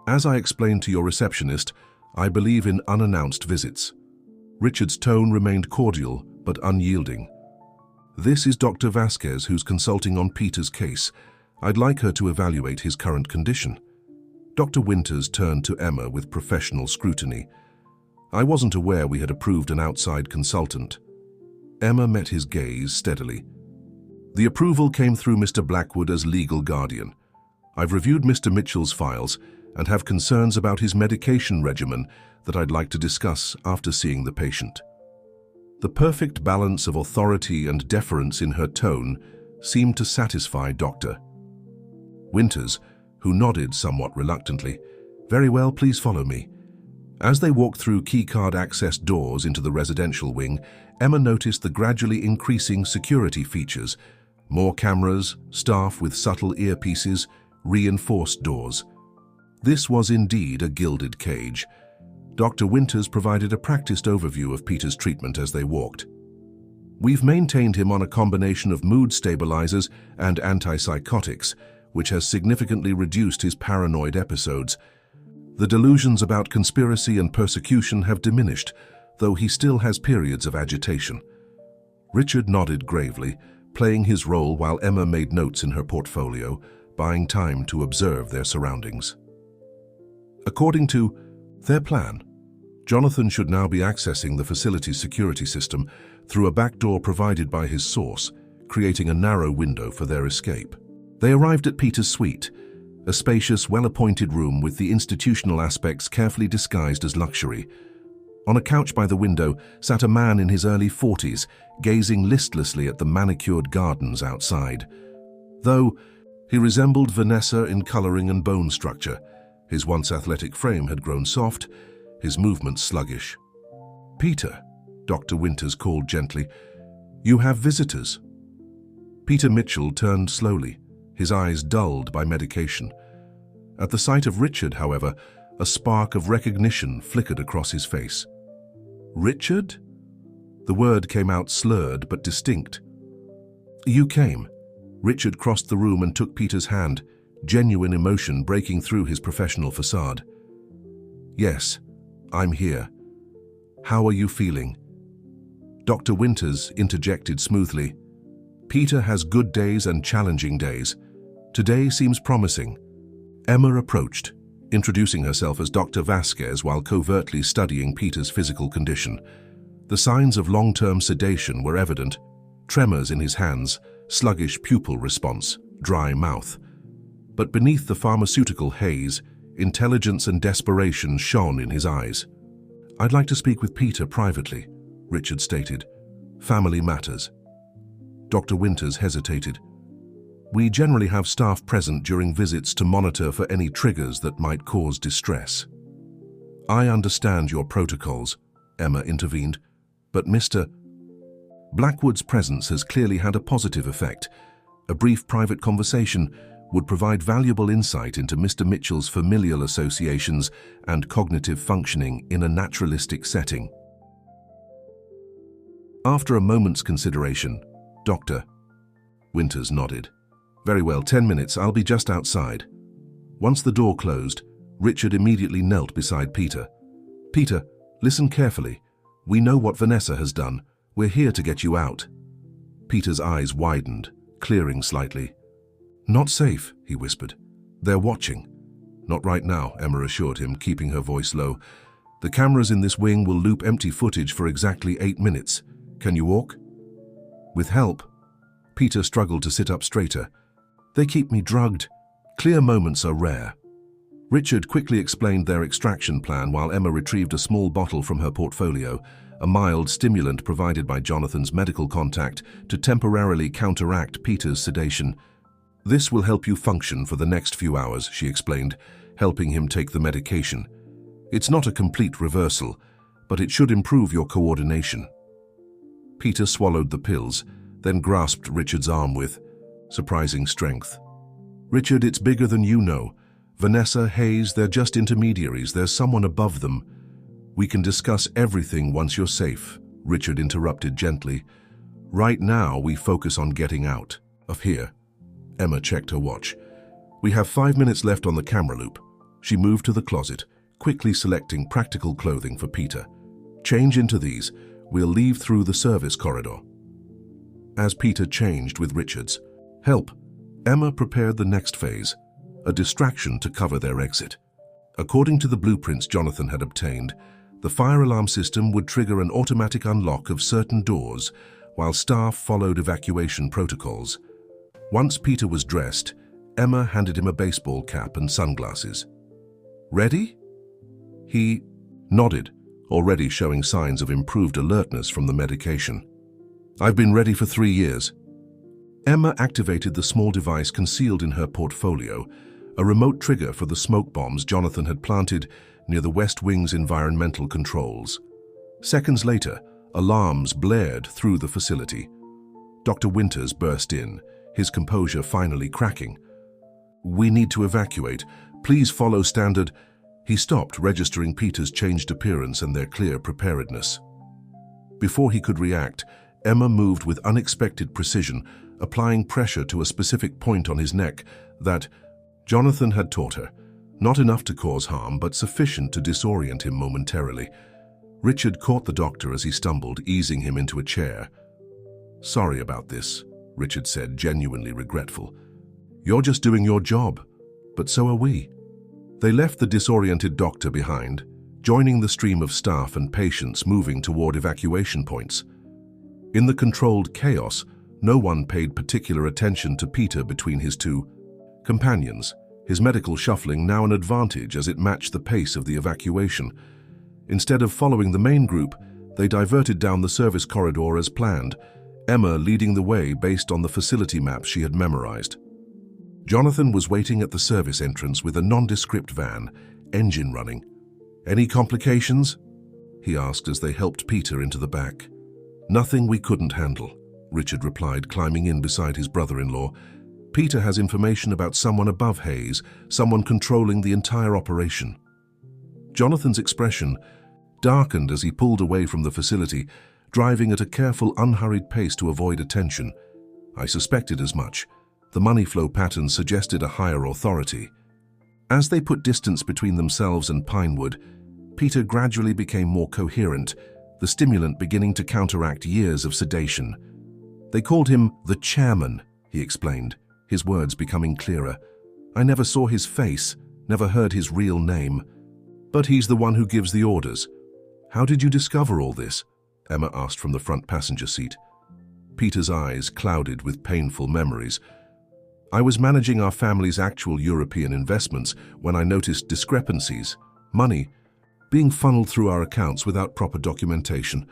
As I explained to your receptionist, I believe in unannounced visits." Richard's tone remained cordial but unyielding. "This is Dr. Vasquez, who's consulting on Peter's case. I'd like her to evaluate his current condition." Dr. Winters turned to Emma with professional scrutiny. "I wasn't aware we had approved an outside consultant." Emma met his gaze steadily. "The approval came through Mr. Blackwood as legal guardian. I've reviewed Mr. Mitchell's files and have concerns about his medication regimen that I'd like to discuss after seeing the patient." The perfect balance of authority and deference in her tone seemed to satisfy Dr. Winters, who nodded somewhat reluctantly. "Very well, please follow me." As they walked through keycard access doors into the residential wing, Emma noticed the gradually increasing security features: more cameras, staff with subtle earpieces, reinforced doors. This was indeed a gilded cage. Dr. Winters provided a practiced overview of Peter's treatment as they walked. "We've maintained him on a combination of mood stabilizers and antipsychotics, which has significantly reduced his paranoid episodes. The delusions about conspiracy and persecution have diminished, though he still has periods of agitation. Richard nodded gravely, playing his role while Emma made notes in her portfolio, buying time to observe their surroundings. According to their plan, Jonathan should now be accessing the facility's security system through a back door provided by his source, creating a narrow window for their escape. They arrived at Peter's suite, a spacious, well-appointed room with the institutional aspects carefully disguised as luxury. On a couch by the window sat a man in his early 40s, gazing listlessly at the manicured gardens outside. Though he resembled Vanessa in coloring and bone structure, his once athletic frame had grown soft, his movements sluggish. "Peter," Dr. Winters called gently, "you have visitors." Peter Mitchell turned slowly, his eyes dulled by medication. At the sight of Richard, however, a spark of recognition flickered across his face. "Richard?" The word came out slurred but distinct. "You came." Richard crossed the room and took Peter's hand, genuine emotion breaking through his professional facade. "Yes, I'm here. How are you feeling?" Dr. Winters interjected smoothly. "Peter has good days and challenging days. Today seems promising." Emma approached, introducing herself as Dr. Vasquez while covertly studying Peter's physical condition. The signs of long-term sedation were evident: tremors in his hands, sluggish pupil response, dry mouth. But beneath the pharmaceutical haze, intelligence and desperation shone in his eyes. "I'd like to speak with Peter privately," Richard stated. "Family matters." Dr. Winters hesitated. "We generally have staff present during visits to monitor for any triggers that might cause distress." "I understand your protocols," Emma intervened, "but Mr. Blackwood's presence has clearly had a positive effect. A brief private conversation would provide valuable insight into Mr. Mitchell's familial associations and cognitive functioning in a naturalistic setting." After a moment's consideration, Dr. Winters nodded. "Very well, 10 minutes, I'll be just outside." Once the door closed, Richard immediately knelt beside Peter. "Peter, listen carefully. We know what Vanessa has done. We're here to get you out." Peter's eyes widened, clearing slightly. "Not safe," he whispered. "They're watching." "Not right now," Emma assured him, keeping her voice low. "The cameras in this wing will loop empty footage for exactly 8 minutes. Can you walk?" "With help." Peter struggled to sit up straighter. "They keep me drugged. Clear moments are rare." Richard quickly explained their extraction plan while Emma retrieved a small bottle from her portfolio, a mild stimulant provided by Jonathan's medical contact to temporarily counteract Peter's sedation. "This will help you function for the next few hours," she explained, helping him take the medication. "It's not a complete reversal, but it should improve your coordination." Peter swallowed the pills, then grasped Richard's arm with surprising strength. "Richard, it's bigger than you know. Vanessa, Hayes, they're just intermediaries. There's someone above them." "We can discuss everything once you're safe," Richard interrupted gently. "Right now, we focus on getting out of here." Emma checked her watch. "We have 5 minutes left on the camera loop." She moved to the closet, quickly selecting practical clothing for Peter. "Change into these. We'll leave through the service corridor." As Peter changed with Richard's help, Emma prepared the next phase, a distraction to cover their exit. According to the blueprints Jonathan had obtained, the fire alarm system would trigger an automatic unlock of certain doors while staff followed evacuation protocols. Once Peter was dressed, Emma handed him a baseball cap and sunglasses. "Ready?" He nodded, already showing signs of improved alertness from the medication. "I've been ready for 3 years." Emma activated the small device concealed in her portfolio, a remote trigger for the smoke bombs Jonathan had planted near the West Wing's environmental controls. Seconds later, alarms blared through the facility. Dr. Winters burst in, his composure finally cracking. "We need to evacuate. Please follow standard." He stopped, registering Peter's changed appearance and their clear preparedness. Before he could react, Emma moved with unexpected precision, applying pressure to a specific point on his neck, That Jonathan had taught her, not enough to cause harm, but sufficient to disorient him momentarily. Richard caught the doctor as he stumbled, easing him into a chair. "Sorry about this," Richard said, genuinely regretful. "You're just doing your job, but so are we." They left the disoriented doctor behind, joining the stream of staff and patients moving toward evacuation points. In the controlled chaos, no one paid particular attention to Peter between his two companions, his medical shuffling now an advantage as it matched the pace of the evacuation. Instead of following the main group, they diverted down the service corridor as planned, Emma leading the way based on the facility maps she had memorized. Jonathan was waiting at the service entrance with a nondescript van, engine running. "Any complications?" he asked as they helped Peter into the back. "Nothing we couldn't handle," Richard replied, climbing in beside his brother-in-law. "Peter has information about someone above Hayes, someone controlling the entire operation." Jonathan's expression darkened as he pulled away from the facility, driving at a careful, unhurried pace to avoid attention. "I suspected as much. The money flow pattern suggested a higher authority." As they put distance between themselves and Pinewood, Peter gradually became more coherent, the stimulant beginning to counteract years of sedation. "They called him the chairman," he explained, his words becoming clearer. "I never saw his face, never heard his real name. But he's the one who gives the orders." "How did you discover all this?" Emma asked from the front passenger seat. Peter's eyes clouded with painful memories. "I was managing our family's actual European investments when I noticed discrepancies, money, being funneled through our accounts without proper documentation.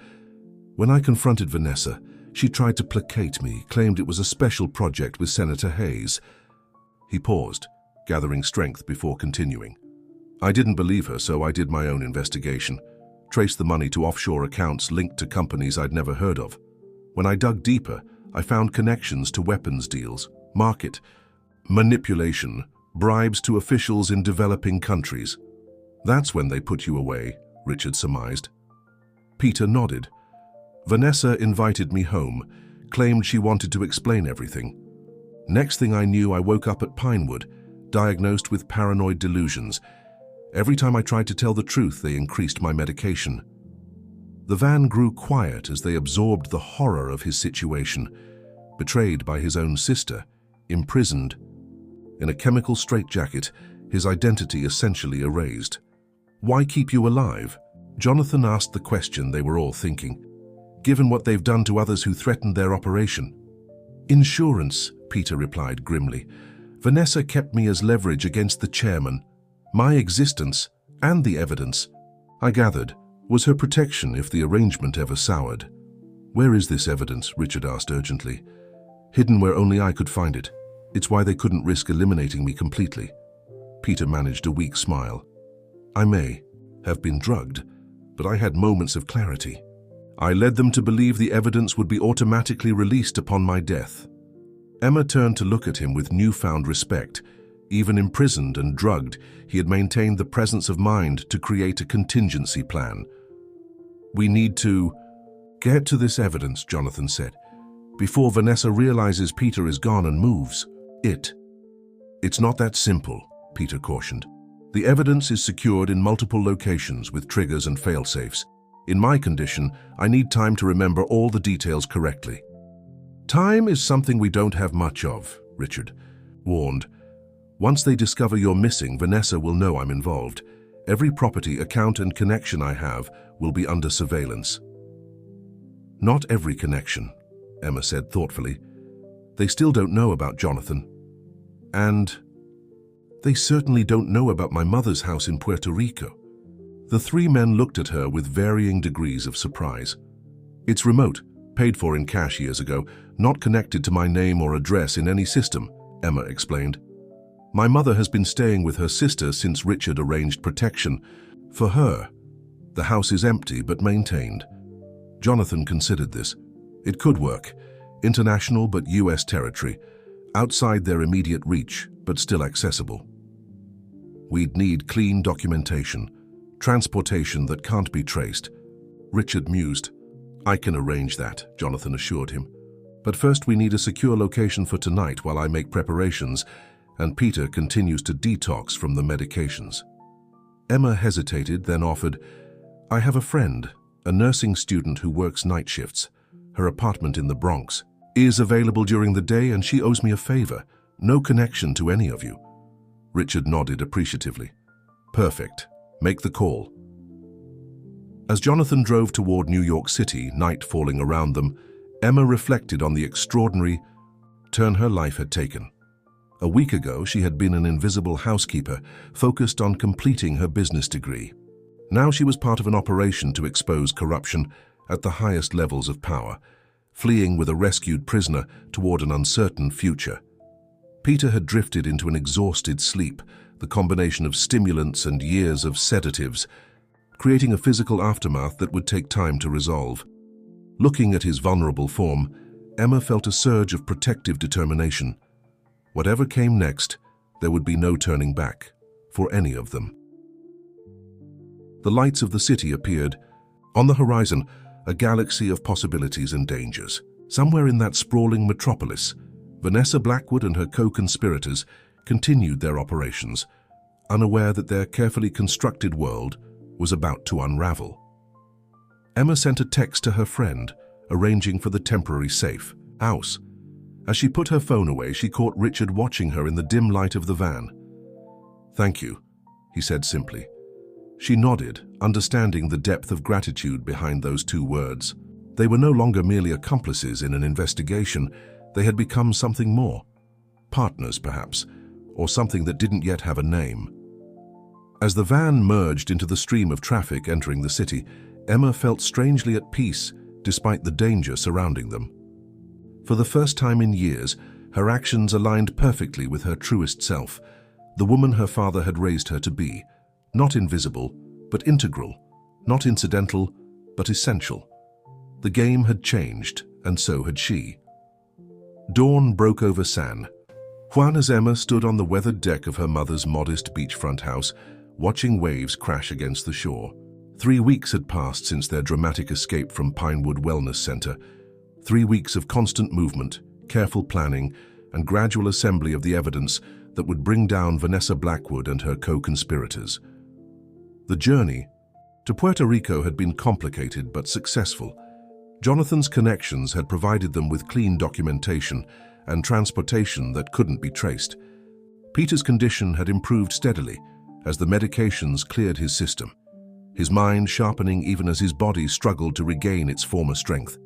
When I confronted Vanessa, she tried to placate me, claimed it was a special project with Senator Hayes." He paused, gathering strength before continuing. "I didn't believe her, so I did my own investigation, traced the money to offshore accounts linked to companies I'd never heard of. When I dug deeper, I found connections to weapons deals, market manipulation, bribes to officials in developing countries." "That's when they put you away," Richard surmised. Peter nodded. "Vanessa invited me home, claimed she wanted to explain everything. Next thing I knew, I woke up at Pinewood, diagnosed with paranoid delusions. Every time I tried to tell the truth, they increased my medication." The van grew quiet as they absorbed the horror of his situation, betrayed by his own sister, imprisoned. In a chemical straitjacket, his identity essentially erased. "Why keep you alive?" Jonathan asked the question they were all thinking, given what they've done to others who threatened their operation. "Insurance," Peter replied grimly. "Vanessa kept me as leverage against the chairman. My existence, and the evidence, I gathered, was her protection if the arrangement ever soured." "Where is this evidence?" Richard asked urgently. "Hidden where only I could find it. It's why they couldn't risk eliminating me completely." Peter managed a weak smile. "I may have been drugged, but I had moments of clarity. I led them to believe the evidence would be automatically released upon my death." Emma turned to look at him with newfound respect. Even imprisoned and drugged, he had maintained the presence of mind to create a contingency plan. "We need to get to this evidence," Jonathan said, "before Vanessa realizes Peter is gone and moves. It's not that simple," Peter cautioned. "The evidence is secured in multiple locations with triggers and fail-safes. In my condition, I need time to remember all the details correctly." "Time is something we don't have much of," Richard warned. "Once they discover you're missing, Vanessa will know I'm involved. Every property, account, and connection I have will be under surveillance." "Not every connection," Emma said thoughtfully. "They still don't know about Jonathan. And they certainly don't know about my mother's house in Puerto Rico." The three men looked at her with varying degrees of surprise. "It's remote, paid for in cash years ago, not connected to my name or address in any system," Emma explained. "My mother has been staying with her sister since Richard arranged protection for her. The house is empty but maintained." Jonathan considered this. It could work. International but US territory, outside their immediate reach but still accessible. "We'd need clean documentation, transportation that can't be traced," Richard mused. "I can arrange that," Jonathan assured him. "But first we need a secure location for tonight while I make preparations, and Peter continues to detox from the medications. Emma hesitated, then offered, "I have a friend, a nursing student who works night shifts. Her apartment in the Bronx is available during the day and she owes me a favor. No connection to any of you." Richard nodded appreciatively. "Perfect. Make the call." As Jonathan drove toward New York City, night falling around them, Emma reflected on the extraordinary turn her life had taken. A week ago, she had been an invisible housekeeper, focused on completing her business degree. Now she was part of an operation to expose corruption at the highest levels of power, fleeing with a rescued prisoner toward an uncertain future. Peter had drifted into an exhausted sleep, the combination of stimulants and years of sedatives, creating a physical aftermath that would take time to resolve. Looking at his vulnerable form, Emma felt a surge of protective determination. Whatever came next, there would be no turning back, for any of them. The lights of the city appeared. On the horizon, a galaxy of possibilities and dangers. Somewhere in that sprawling metropolis, Vanessa Blackwood and her co-conspirators continued their operations, unaware that their carefully constructed world was about to unravel. Emma sent a text to her friend, arranging for the temporary safe house. As she put her phone away, she caught Richard watching her in the dim light of the van. "Thank you," he said simply. She nodded, understanding the depth of gratitude behind those two words. They were no longer merely accomplices in an investigation. They had become something more. Partners, perhaps, or something that didn't yet have a name. As the van merged into the stream of traffic entering the city, Emma felt strangely at peace despite the danger surrounding them. For the first time in years, her actions aligned perfectly with her truest self, the woman her father had raised her to be, not invisible, but integral, not incidental, but essential. The game had changed, and so had she. Dawn broke over San Juan as Emma stood on the weathered deck of her mother's modest beachfront house, watching waves crash against the shore. 3 weeks had passed since their dramatic escape from Pinewood Wellness Center. 3 weeks of constant movement, careful planning, and gradual assembly of the evidence that would bring down Vanessa Blackwood and her co-conspirators. The journey to Puerto Rico had been complicated but successful. Jonathan's connections had provided them with clean documentation and transportation that couldn't be traced. Peter's condition had improved steadily as the medications cleared his system, his mind sharpening even as his body struggled to regain its former strength.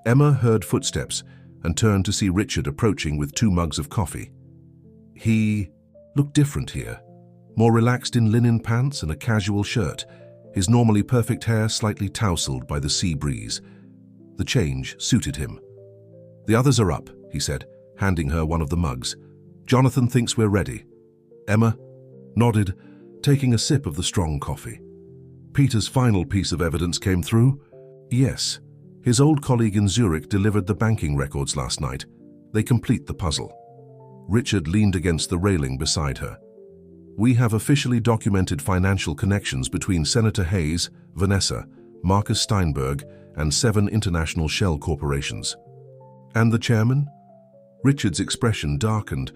Emma heard footsteps and turned to see Richard approaching with 2 mugs of coffee. He looked different here, more relaxed in linen pants and a casual shirt, his normally perfect hair slightly tousled by the sea breeze. The change suited him. "The others are up," he said, handing her one of the mugs. "Jonathan thinks we're ready." Emma nodded, taking a sip of the strong coffee. Peter's final piece of evidence came through. Yes, his old colleague in Zurich delivered the banking records last night. They complete the puzzle. Richard leaned against the railing beside her. "We have officially documented financial connections between Senator Hayes, Vanessa, Marcus Steinberg, and 7 international shell corporations." "And the chairman?" Richard's expression darkened.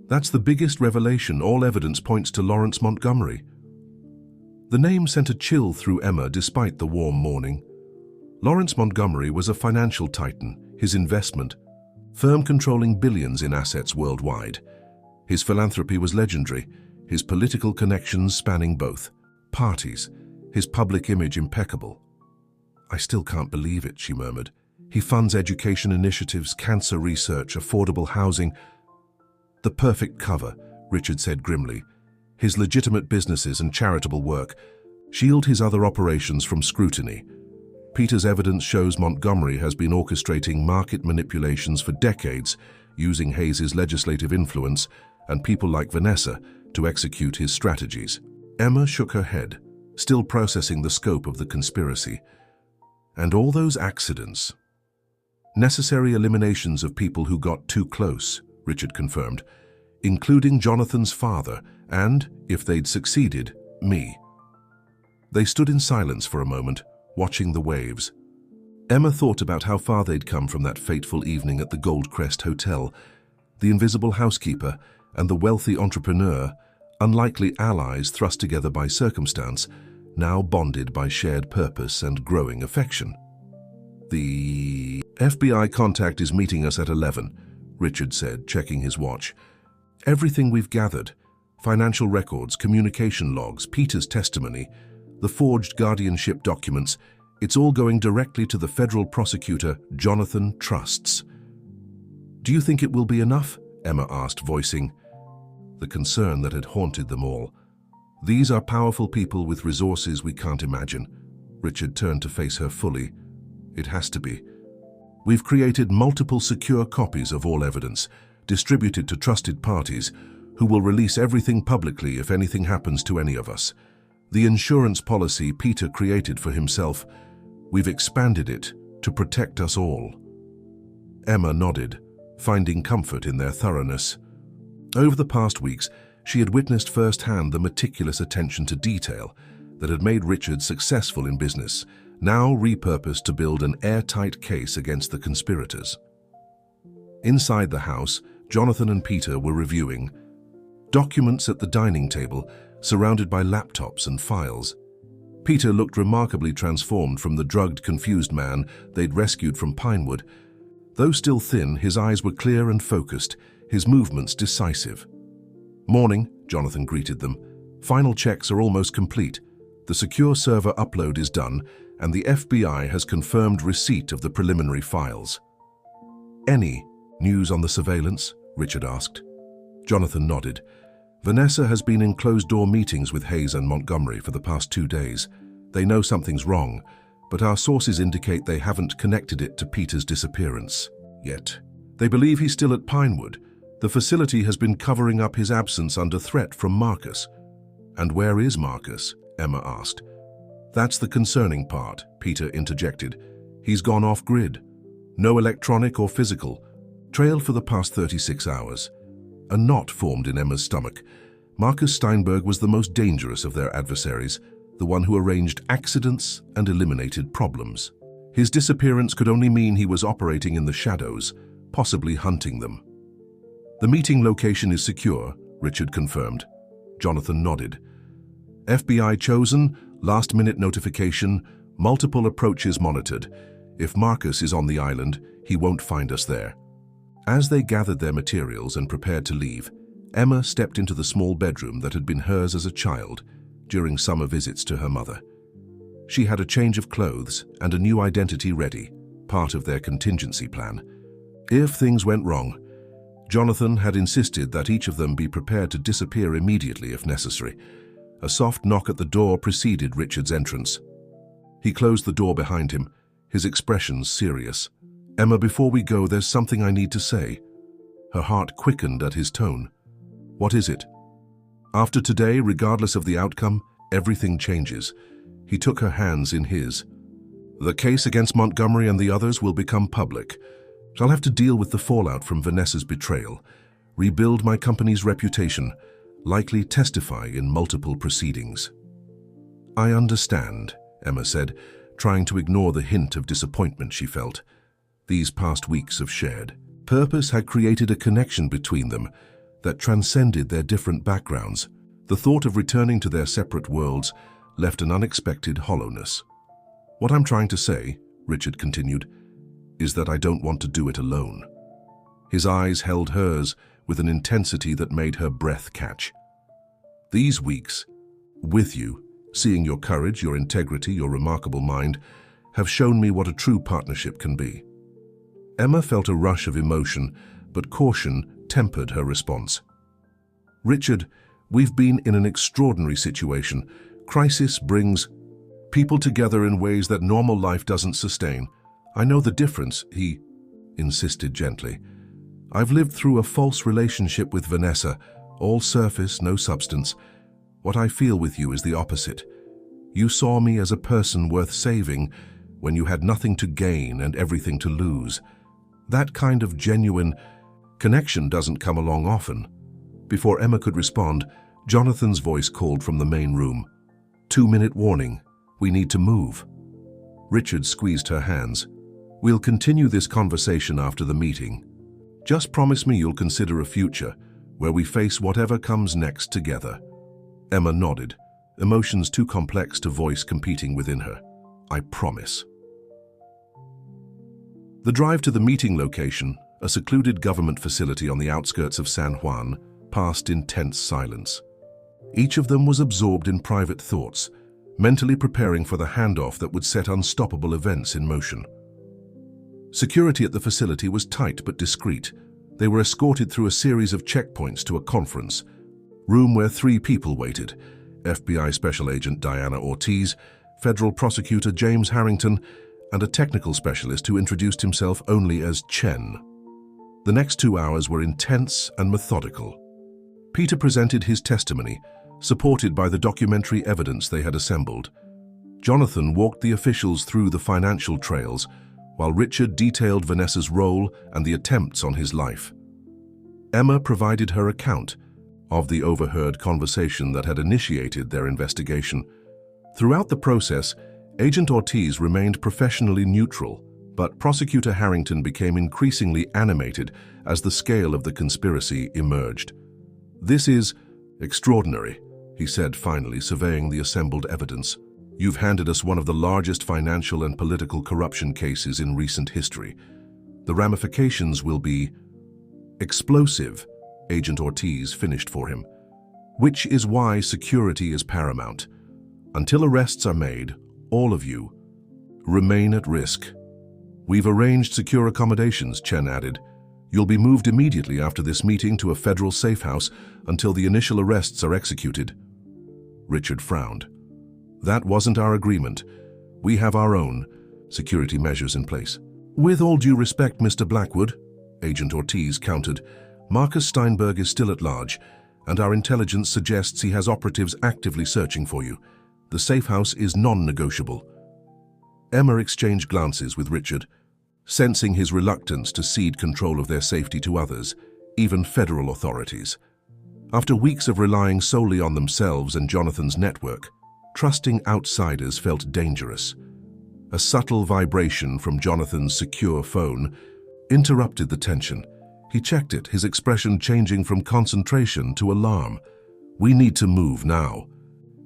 "That's the biggest revelation. All evidence points to Lawrence Montgomery." The name sent a chill through Emma despite the warm morning. Lawrence Montgomery was a financial titan, his investment firm controlling billions in assets worldwide. His philanthropy was legendary, his political connections spanning both parties, his public image impeccable. "I still can't believe it," she murmured. "He funds education initiatives, cancer research, affordable housing." "The perfect cover," Richard said grimly. "His legitimate businesses and charitable work shield his other operations from scrutiny. Peter's evidence shows Montgomery has been orchestrating market manipulations for decades, using Hayes's legislative influence and people like Vanessa to execute his strategies." Emma shook her head, still processing the scope of the conspiracy. "And all those accidents. Necessary eliminations of people who got too close," Richard confirmed, "including Jonathan's father and, if they'd succeeded, me." They stood in silence for a moment, watching the waves. Emma thought about how far they'd come from that fateful evening at the Gold Crest Hotel, the invisible housekeeper, and the wealthy entrepreneur, unlikely allies thrust together by circumstance, now bonded by shared purpose and growing affection. "The FBI contact is meeting us at 11, Richard said, checking his watch. "Everything we've gathered, financial records, communication logs, Peter's testimony, the forged guardianship documents, it's all going directly to the federal prosecutor, Jonathan Trusts." "Do you think it will be enough?" Emma asked, voicing the concern that had haunted them all. "These are powerful people with resources we can't imagine." Richard turned to face her fully. "It has to be. We've created multiple secure copies of all evidence, distributed to trusted parties, who will release everything publicly if anything happens to any of us. The insurance policy Peter created for himself, we've expanded it to protect us all." Emma nodded, finding comfort in their thoroughness. Over the past weeks, she had witnessed firsthand the meticulous attention to detail that had made Richard successful in business, now repurposed to build an airtight case against the conspirators. Inside the house, Jonathan and Peter were reviewing documents at the dining table, surrounded by laptops and files. Peter looked remarkably transformed from the drugged, confused man they'd rescued from Pinewood. Though still thin, his eyes were clear and focused, his movements decisive. "Morning," Jonathan greeted them. "Final checks are almost complete. The secure server upload is done, and the FBI has confirmed receipt of the preliminary files." "Any news on the surveillance?" Richard asked. Jonathan nodded. "Vanessa has been in closed-door meetings with Hayes and Montgomery for the past 2 days. They know something's wrong, but our sources indicate they haven't connected it to Peter's disappearance yet. They believe he's still at Pinewood. The facility has been covering up his absence under threat from Marcus." "And where is Marcus?" Emma asked. "That's the concerning part," Peter interjected. "He's gone off-grid. No electronic or physical. Trailed for the past 36 hours. A knot formed in Emma's stomach. Marcus Steinberg was the most dangerous of their adversaries, the one who arranged accidents and eliminated problems. His disappearance could only mean he was operating in the shadows, possibly hunting them. "The meeting location is secure," Richard confirmed. Jonathan nodded. "FBI chosen, last-minute notification, multiple approaches monitored. If Marcus is on the island, he won't find us there." As they gathered their materials and prepared to leave, Emma stepped into the small bedroom that had been hers as a child during summer visits to her mother. She had a change of clothes and a new identity ready, part of their contingency plan. If things went wrong, Jonathan had insisted that each of them be prepared to disappear immediately if necessary. A soft knock at the door preceded Richard's entrance. He closed the door behind him, his expressions serious. "Emma, before we go, there's something I need to say." Her heart quickened at his tone. "What is it?" "After today, regardless of the outcome, everything changes." He took her hands in his. "The case against Montgomery and the others will become public. I'll have to deal with the fallout from Vanessa's betrayal, rebuild my company's reputation, likely testify in multiple proceedings." "I understand," Emma said, trying to ignore the hint of disappointment she felt. These past weeks of shared purpose had created a connection between them that transcended their different backgrounds. The thought of returning to their separate worlds left an unexpected hollowness. "What I'm trying to say," Richard continued, "is that I don't want to do it alone." His eyes held hers with an intensity that made her breath catch. "These weeks, with you, seeing your courage, your integrity, your remarkable mind, have shown me what a true partnership can be." Emma felt a rush of emotion, but caution tempered her response. "Richard, we've been in an extraordinary situation. Crisis brings people together in ways that normal life doesn't sustain. I know the difference," he insisted gently. "I've lived through a false relationship with Vanessa, all surface, no substance. What I feel with you is the opposite. You saw me as a person worth saving when you had nothing to gain and everything to lose. That kind of genuine connection doesn't come along often." Before Emma could respond, Jonathan's voice called from the main room. 2-minute warning. We need to move." Richard squeezed her hands. "We'll continue this conversation after the meeting. Just promise me you'll consider a future, where we face whatever comes next together. Emma nodded, emotions too complex to voice competing within her. I promise. The drive to the meeting location, a secluded government facility on the outskirts of San Juan, passed in tense silence. Each of them was absorbed in private thoughts, mentally preparing for the handoff that would set unstoppable events in motion. Security at the facility was tight but discreet. They were escorted through a series of checkpoints to a conference room where 3 people waited: FBI Special Agent Diana Ortiz, Federal Prosecutor James Harrington, and a technical specialist who introduced himself only as Chen. The next 2 hours were intense and methodical. Peter presented his testimony, supported by the documentary evidence they had assembled. Jonathan walked the officials through the financial trails, while Richard detailed Vanessa's role and the attempts on his life. Emma provided her account of the overheard conversation that had initiated their investigation. Throughout the process, Agent Ortiz remained professionally neutral, but Prosecutor Harrington became increasingly animated as the scale of the conspiracy emerged. "This is extraordinary," he said finally, surveying the assembled evidence. "You've handed us one of the largest financial and political corruption cases in recent history. The ramifications will be explosive," Agent Ortiz finished for him. "Which is why security is paramount. Until arrests are made, all of you remain at risk." "We've arranged secure accommodations," Chen added. "You'll be moved immediately after this meeting to a federal safe house until the initial arrests are executed." Richard frowned. "That wasn't our agreement. We have our own security measures in place." "With all due respect, Mr. Blackwood," Agent Ortiz countered, "Marcus Steinberg is still at large, and our intelligence suggests he has operatives actively searching for you. The safe house is non-negotiable." Emma exchanged glances with Richard, sensing his reluctance to cede control of their safety to others, even federal authorities. After weeks of relying solely on themselves and Jonathan's network, trusting outsiders felt dangerous. A subtle vibration from Jonathan's secure phone interrupted the tension. He checked it, his expression changing from concentration to alarm. "We need to move now."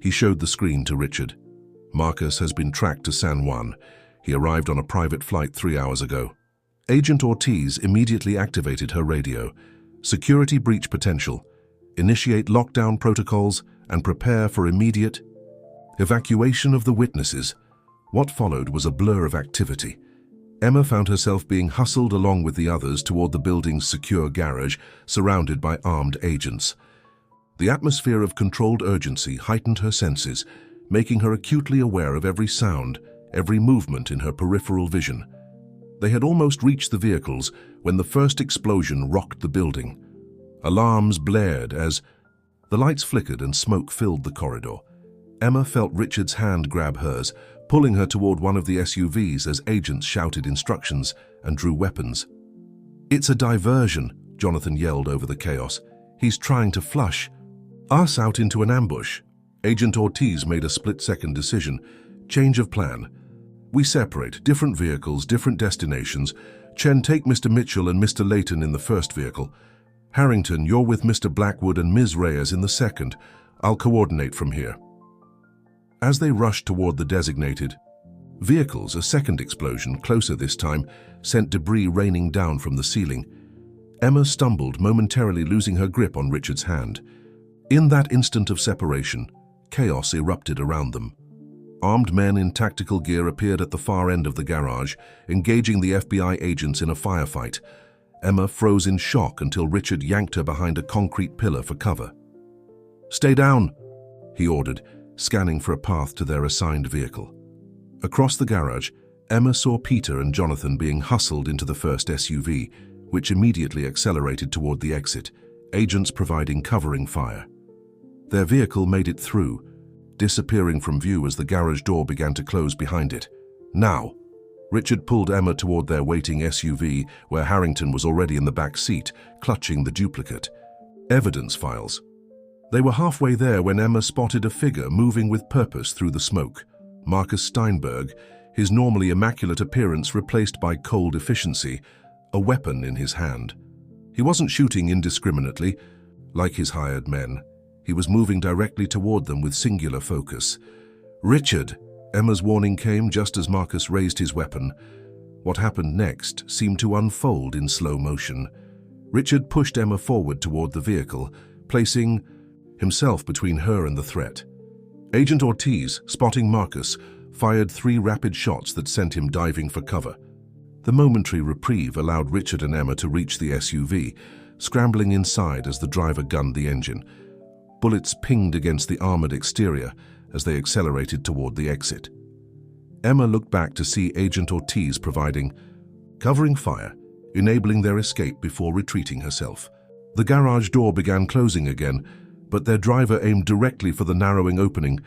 He showed the screen to Richard. "Marcus has been tracked to San Juan. He arrived on a private flight 3 hours ago." Agent Ortiz immediately activated her radio. "Security breach potential. Initiate lockdown protocols and prepare for immediate evacuation of the witnesses." What followed was a blur of activity. Emma found herself being hustled along with the others toward the building's secure garage, surrounded by armed agents. The atmosphere of controlled urgency heightened her senses, making her acutely aware of every sound, every movement in her peripheral vision. They had almost reached the vehicles when the first explosion rocked the building. Alarms blared as the lights flickered and smoke filled the corridor. Emma felt Richard's hand grab hers, pulling her toward one of the SUVs as agents shouted instructions and drew weapons. "It's a diversion," Jonathan yelled over the chaos. "He's trying to flush us out into an ambush." Agent Ortiz made a split-second decision. "Change of plan. We separate, different vehicles, different destinations. Chen, take Mr. Mitchell and Mr. Layton in the first vehicle. Harrington, you're with Mr. Blackwood and Ms. Reyes in the second. I'll coordinate from here." As they rushed toward the designated vehicles, a second explosion, closer this time, sent debris raining down from the ceiling. Emma stumbled, momentarily losing her grip on Richard's hand. In that instant of separation, chaos erupted around them. Armed men in tactical gear appeared at the far end of the garage, engaging the FBI agents in a firefight. Emma froze in shock until Richard yanked her behind a concrete pillar for cover. "Stay down," he ordered, scanning for a path to their assigned vehicle. Across the garage, Emma saw Peter and Jonathan being hustled into the first SUV, which immediately accelerated toward the exit, agents providing covering fire. Their vehicle made it through, disappearing from view as the garage door began to close behind it. "Now!" Richard pulled Emma toward their waiting SUV, where Harrington was already in the back seat, clutching the duplicate evidence files. They were halfway there when Emma spotted a figure moving with purpose through the smoke. Marcus Steinberg, his normally immaculate appearance replaced by cold efficiency, a weapon in his hand. He wasn't shooting indiscriminately, Like his hired men, he was moving directly toward them with singular focus. "Richard!" Emma's warning came just as Marcus raised his weapon. What happened next seemed to unfold in slow motion. Richard pushed Emma forward toward the vehicle, placing himself between her and the threat. Agent Ortiz, spotting Marcus, fired 3 rapid shots that sent him diving for cover. The momentary reprieve allowed Richard and Emma to reach the SUV, scrambling inside as the driver gunned the engine. Bullets pinged against the armored exterior as they accelerated toward the exit. Emma looked back to see Agent Ortiz covering fire, enabling their escape before retreating herself. The garage door began closing again, but their driver aimed directly for the narrowing opening,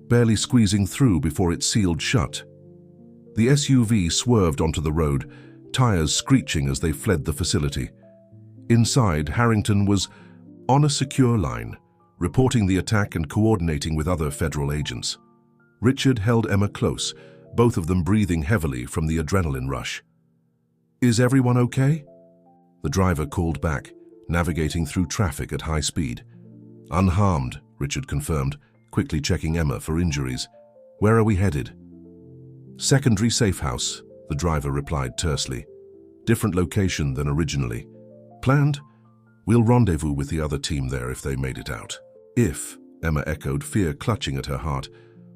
barely squeezing through before it sealed shut. The SUV swerved onto the road, tires screeching as they fled the facility. Inside, Harrington was on a secure line, reporting the attack and coordinating with other federal agents. Richard held Emma close, both of them breathing heavily from the adrenaline rush. "Is everyone okay?" The driver called back, navigating through traffic at high speed. "Unharmed," Richard confirmed, quickly checking Emma for injuries. "Where are we headed?" "Secondary safe house," the driver replied tersely. "Different location than originally. Planned? We'll rendezvous with the other team there if they made it out." "If," Emma echoed, fear clutching at her heart.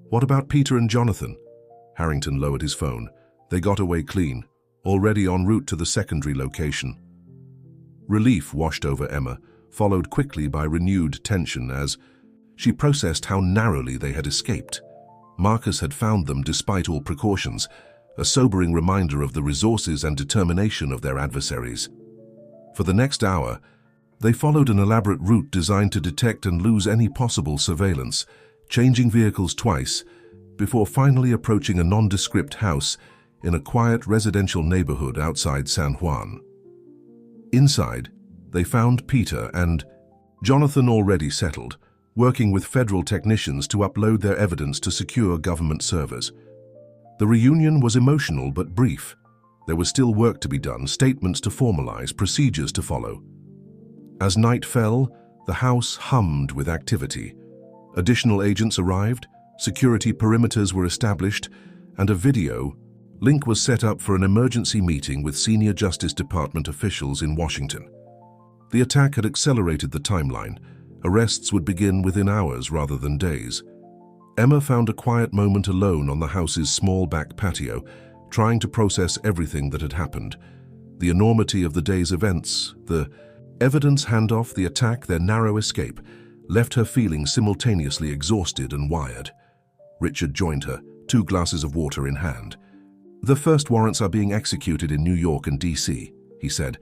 "What about Peter and Jonathan?" Harrington lowered his phone. "They got away clean, already en route to the secondary location." Relief washed over Emma, followed quickly by renewed tension as she processed how narrowly they had escaped. Marcus had found them despite all precautions, a sobering reminder of the resources and determination of their adversaries. For the next hour, they followed an elaborate route designed to detect and lose any possible surveillance, changing vehicles twice, before finally approaching a nondescript house in a quiet residential neighborhood outside San Juan. Inside, they found Peter and Jonathan already settled, working with federal technicians to upload their evidence to secure government servers. The reunion was emotional but brief. There was still work to be done, statements to formalize, procedures to follow. As night fell, the house hummed with activity. Additional agents arrived, security perimeters were established, and a video link was set up for an emergency meeting with senior Justice Department officials in Washington. The attack had accelerated the timeline. Arrests would begin within hours rather than days. Emma found a quiet moment alone on the house's small back patio, trying to process everything that had happened. The enormity of the day's events, the evidence handoff, the attack, their narrow escape, left her feeling simultaneously exhausted and wired. Richard joined her, 2 glasses of water in hand. "The first warrants are being executed in New York and D.C., he said,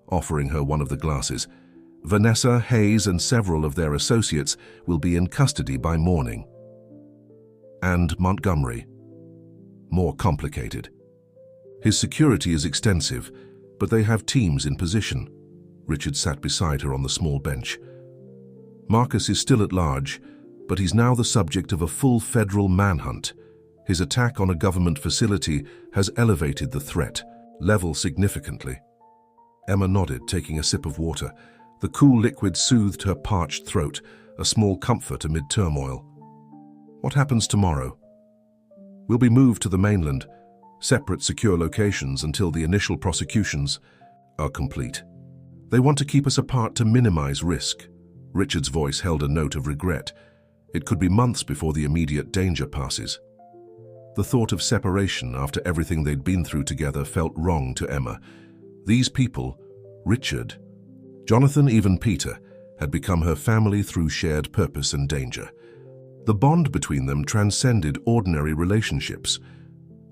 offering her one of the glasses. "Vanessa, Hayes, and several of their associates will be in custody by morning." "And Montgomery?" "More complicated. His security is extensive, but they have teams in position." Richard sat beside her on the small bench. "Marcus is still at large, but he's now the subject of a full federal manhunt. His attack on a government facility has elevated the threat level significantly." Emma nodded, taking a sip of water. The cool liquid soothed her parched throat, a small comfort amid turmoil. "What happens tomorrow?" "We'll be moved to the mainland, separate secure locations until the initial prosecutions are complete. They want to keep us apart to minimize risk." Richard's voice held a note of regret. It could be months before the immediate danger passes. The thought of separation after everything they'd been through together felt wrong to Emma. These people, Richard, Jonathan, even Peter, had become her family through shared purpose and danger. The bond between them transcended ordinary relationships.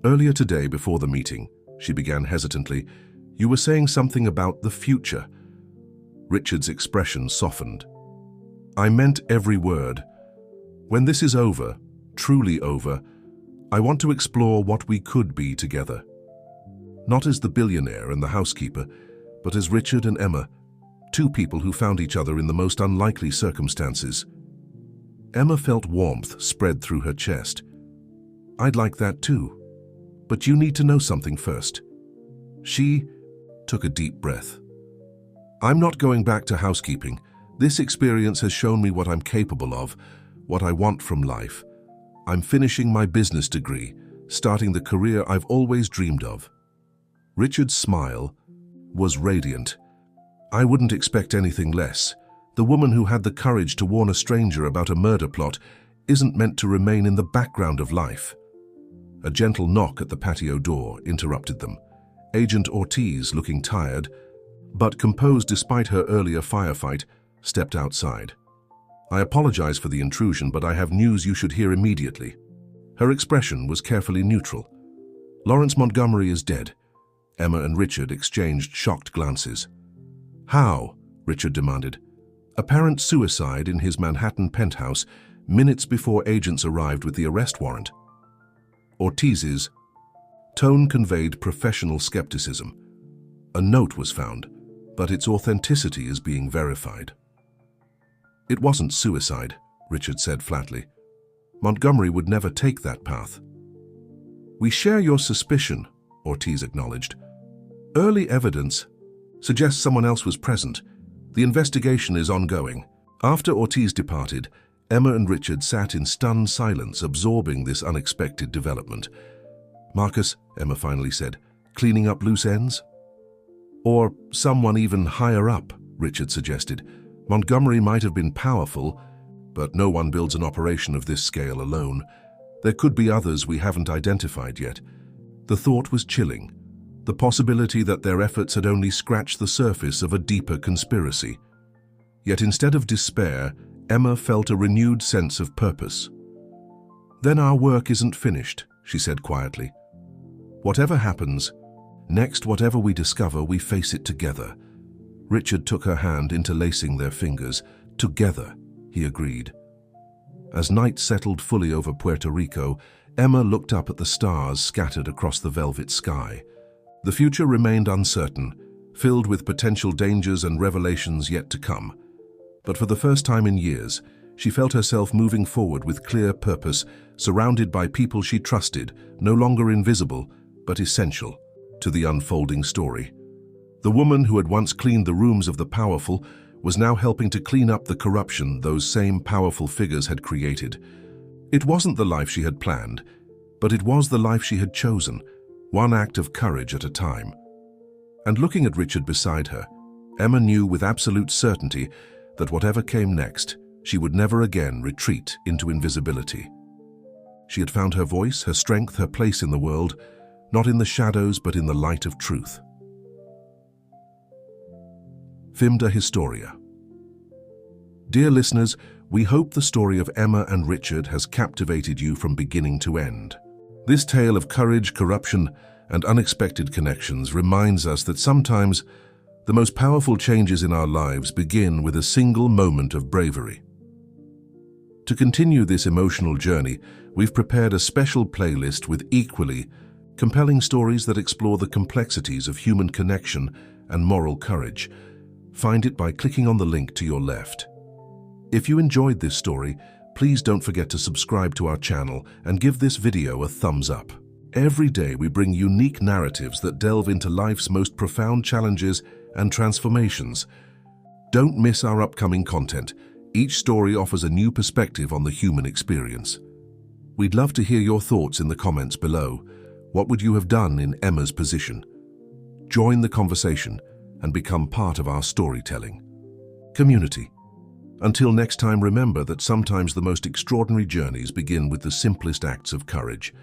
"Earlier today, before the meeting," she began hesitantly, "you were saying something about the future." Richard's expression softened. "I meant every word. When this is over, truly over, I want to explore what we could be together. Not as the billionaire and the housekeeper, but as Richard and Emma, 2 people who found each other in the most unlikely circumstances." Emma felt warmth spread through her chest. "I'd like that too. But you need to know something first." She took a deep breath. "I'm not going back to housekeeping, This experience has shown me what I'm capable of, what I want from life. I'm finishing my business degree, starting the career I've always dreamed of." Richard's smile was radiant. "I wouldn't expect anything less. The woman who had the courage to warn a stranger about a murder plot isn't meant to remain in the background of life." A gentle knock at the patio door interrupted them. Agent Ortiz, looking tired, but composed despite her earlier firefight, stepped outside. "I apologize for the intrusion, but I have news you should hear immediately." Her expression was carefully neutral. "Lawrence Montgomery is dead." Emma and Richard exchanged shocked glances. "How?" Richard demanded. "Apparent suicide in his Manhattan penthouse minutes before agents arrived with the arrest warrant." Ortiz's tone conveyed professional skepticism. "A note was found, but its authenticity is being verified." "It wasn't suicide," Richard said flatly. "Montgomery would never take that path." "We share your suspicion," Ortiz acknowledged. "Early evidence suggests someone else was present. The investigation is ongoing." After Ortiz departed, Emma and Richard sat in stunned silence, absorbing this unexpected development. "Marcus," Emma finally said, "cleaning up loose ends?" "Or someone even higher up," Richard suggested. "Montgomery might have been powerful, but no one builds an operation of this scale alone. There could be others we haven't identified yet." The thought was chilling, the possibility that their efforts had only scratched the surface of a deeper conspiracy. Yet instead of despair, Emma felt a renewed sense of purpose. "Then our work isn't finished," she said quietly. "Whatever happens, next whatever we discover, we face it together." Richard took her hand, interlacing their fingers. "Together," he agreed. As night settled fully over Puerto Rico, Emma looked up at the stars scattered across the velvet sky. The future remained uncertain, filled with potential dangers and revelations yet to come. But for the first time in years, she felt herself moving forward with clear purpose, surrounded by people she trusted, no longer invisible, but essential to the unfolding story. The woman who had once cleaned the rooms of the powerful was now helping to clean up the corruption those same powerful figures had created. It wasn't the life she had planned, but it was the life she had chosen, one act of courage at a time. And looking at Richard beside her, Emma knew with absolute certainty that whatever came next, she would never again retreat into invisibility. She had found her voice, her strength, her place in the world, not in the shadows but in the light of truth. Fimda Historia. Dear listeners, we hope the story of Emma and Richard has captivated you from beginning to end. This tale of courage, corruption, and unexpected connections reminds us that sometimes the most powerful changes in our lives begin with a single moment of bravery. To continue this emotional journey, we've prepared a special playlist with equally compelling stories that explore the complexities of human connection and moral courage. Find it by clicking on the link to your left. If you enjoyed this story, please don't forget to subscribe to our channel and give this video a thumbs up. Every day we bring unique narratives that delve into life's most profound challenges and transformations. Don't miss our upcoming content. Each story offers a new perspective on the human experience. We'd love to hear your thoughts in the comments below. What would you have done in Emma's position? Join the conversation and become part of our storytelling community. Until next time, remember that sometimes the most extraordinary journeys begin with the simplest acts of courage.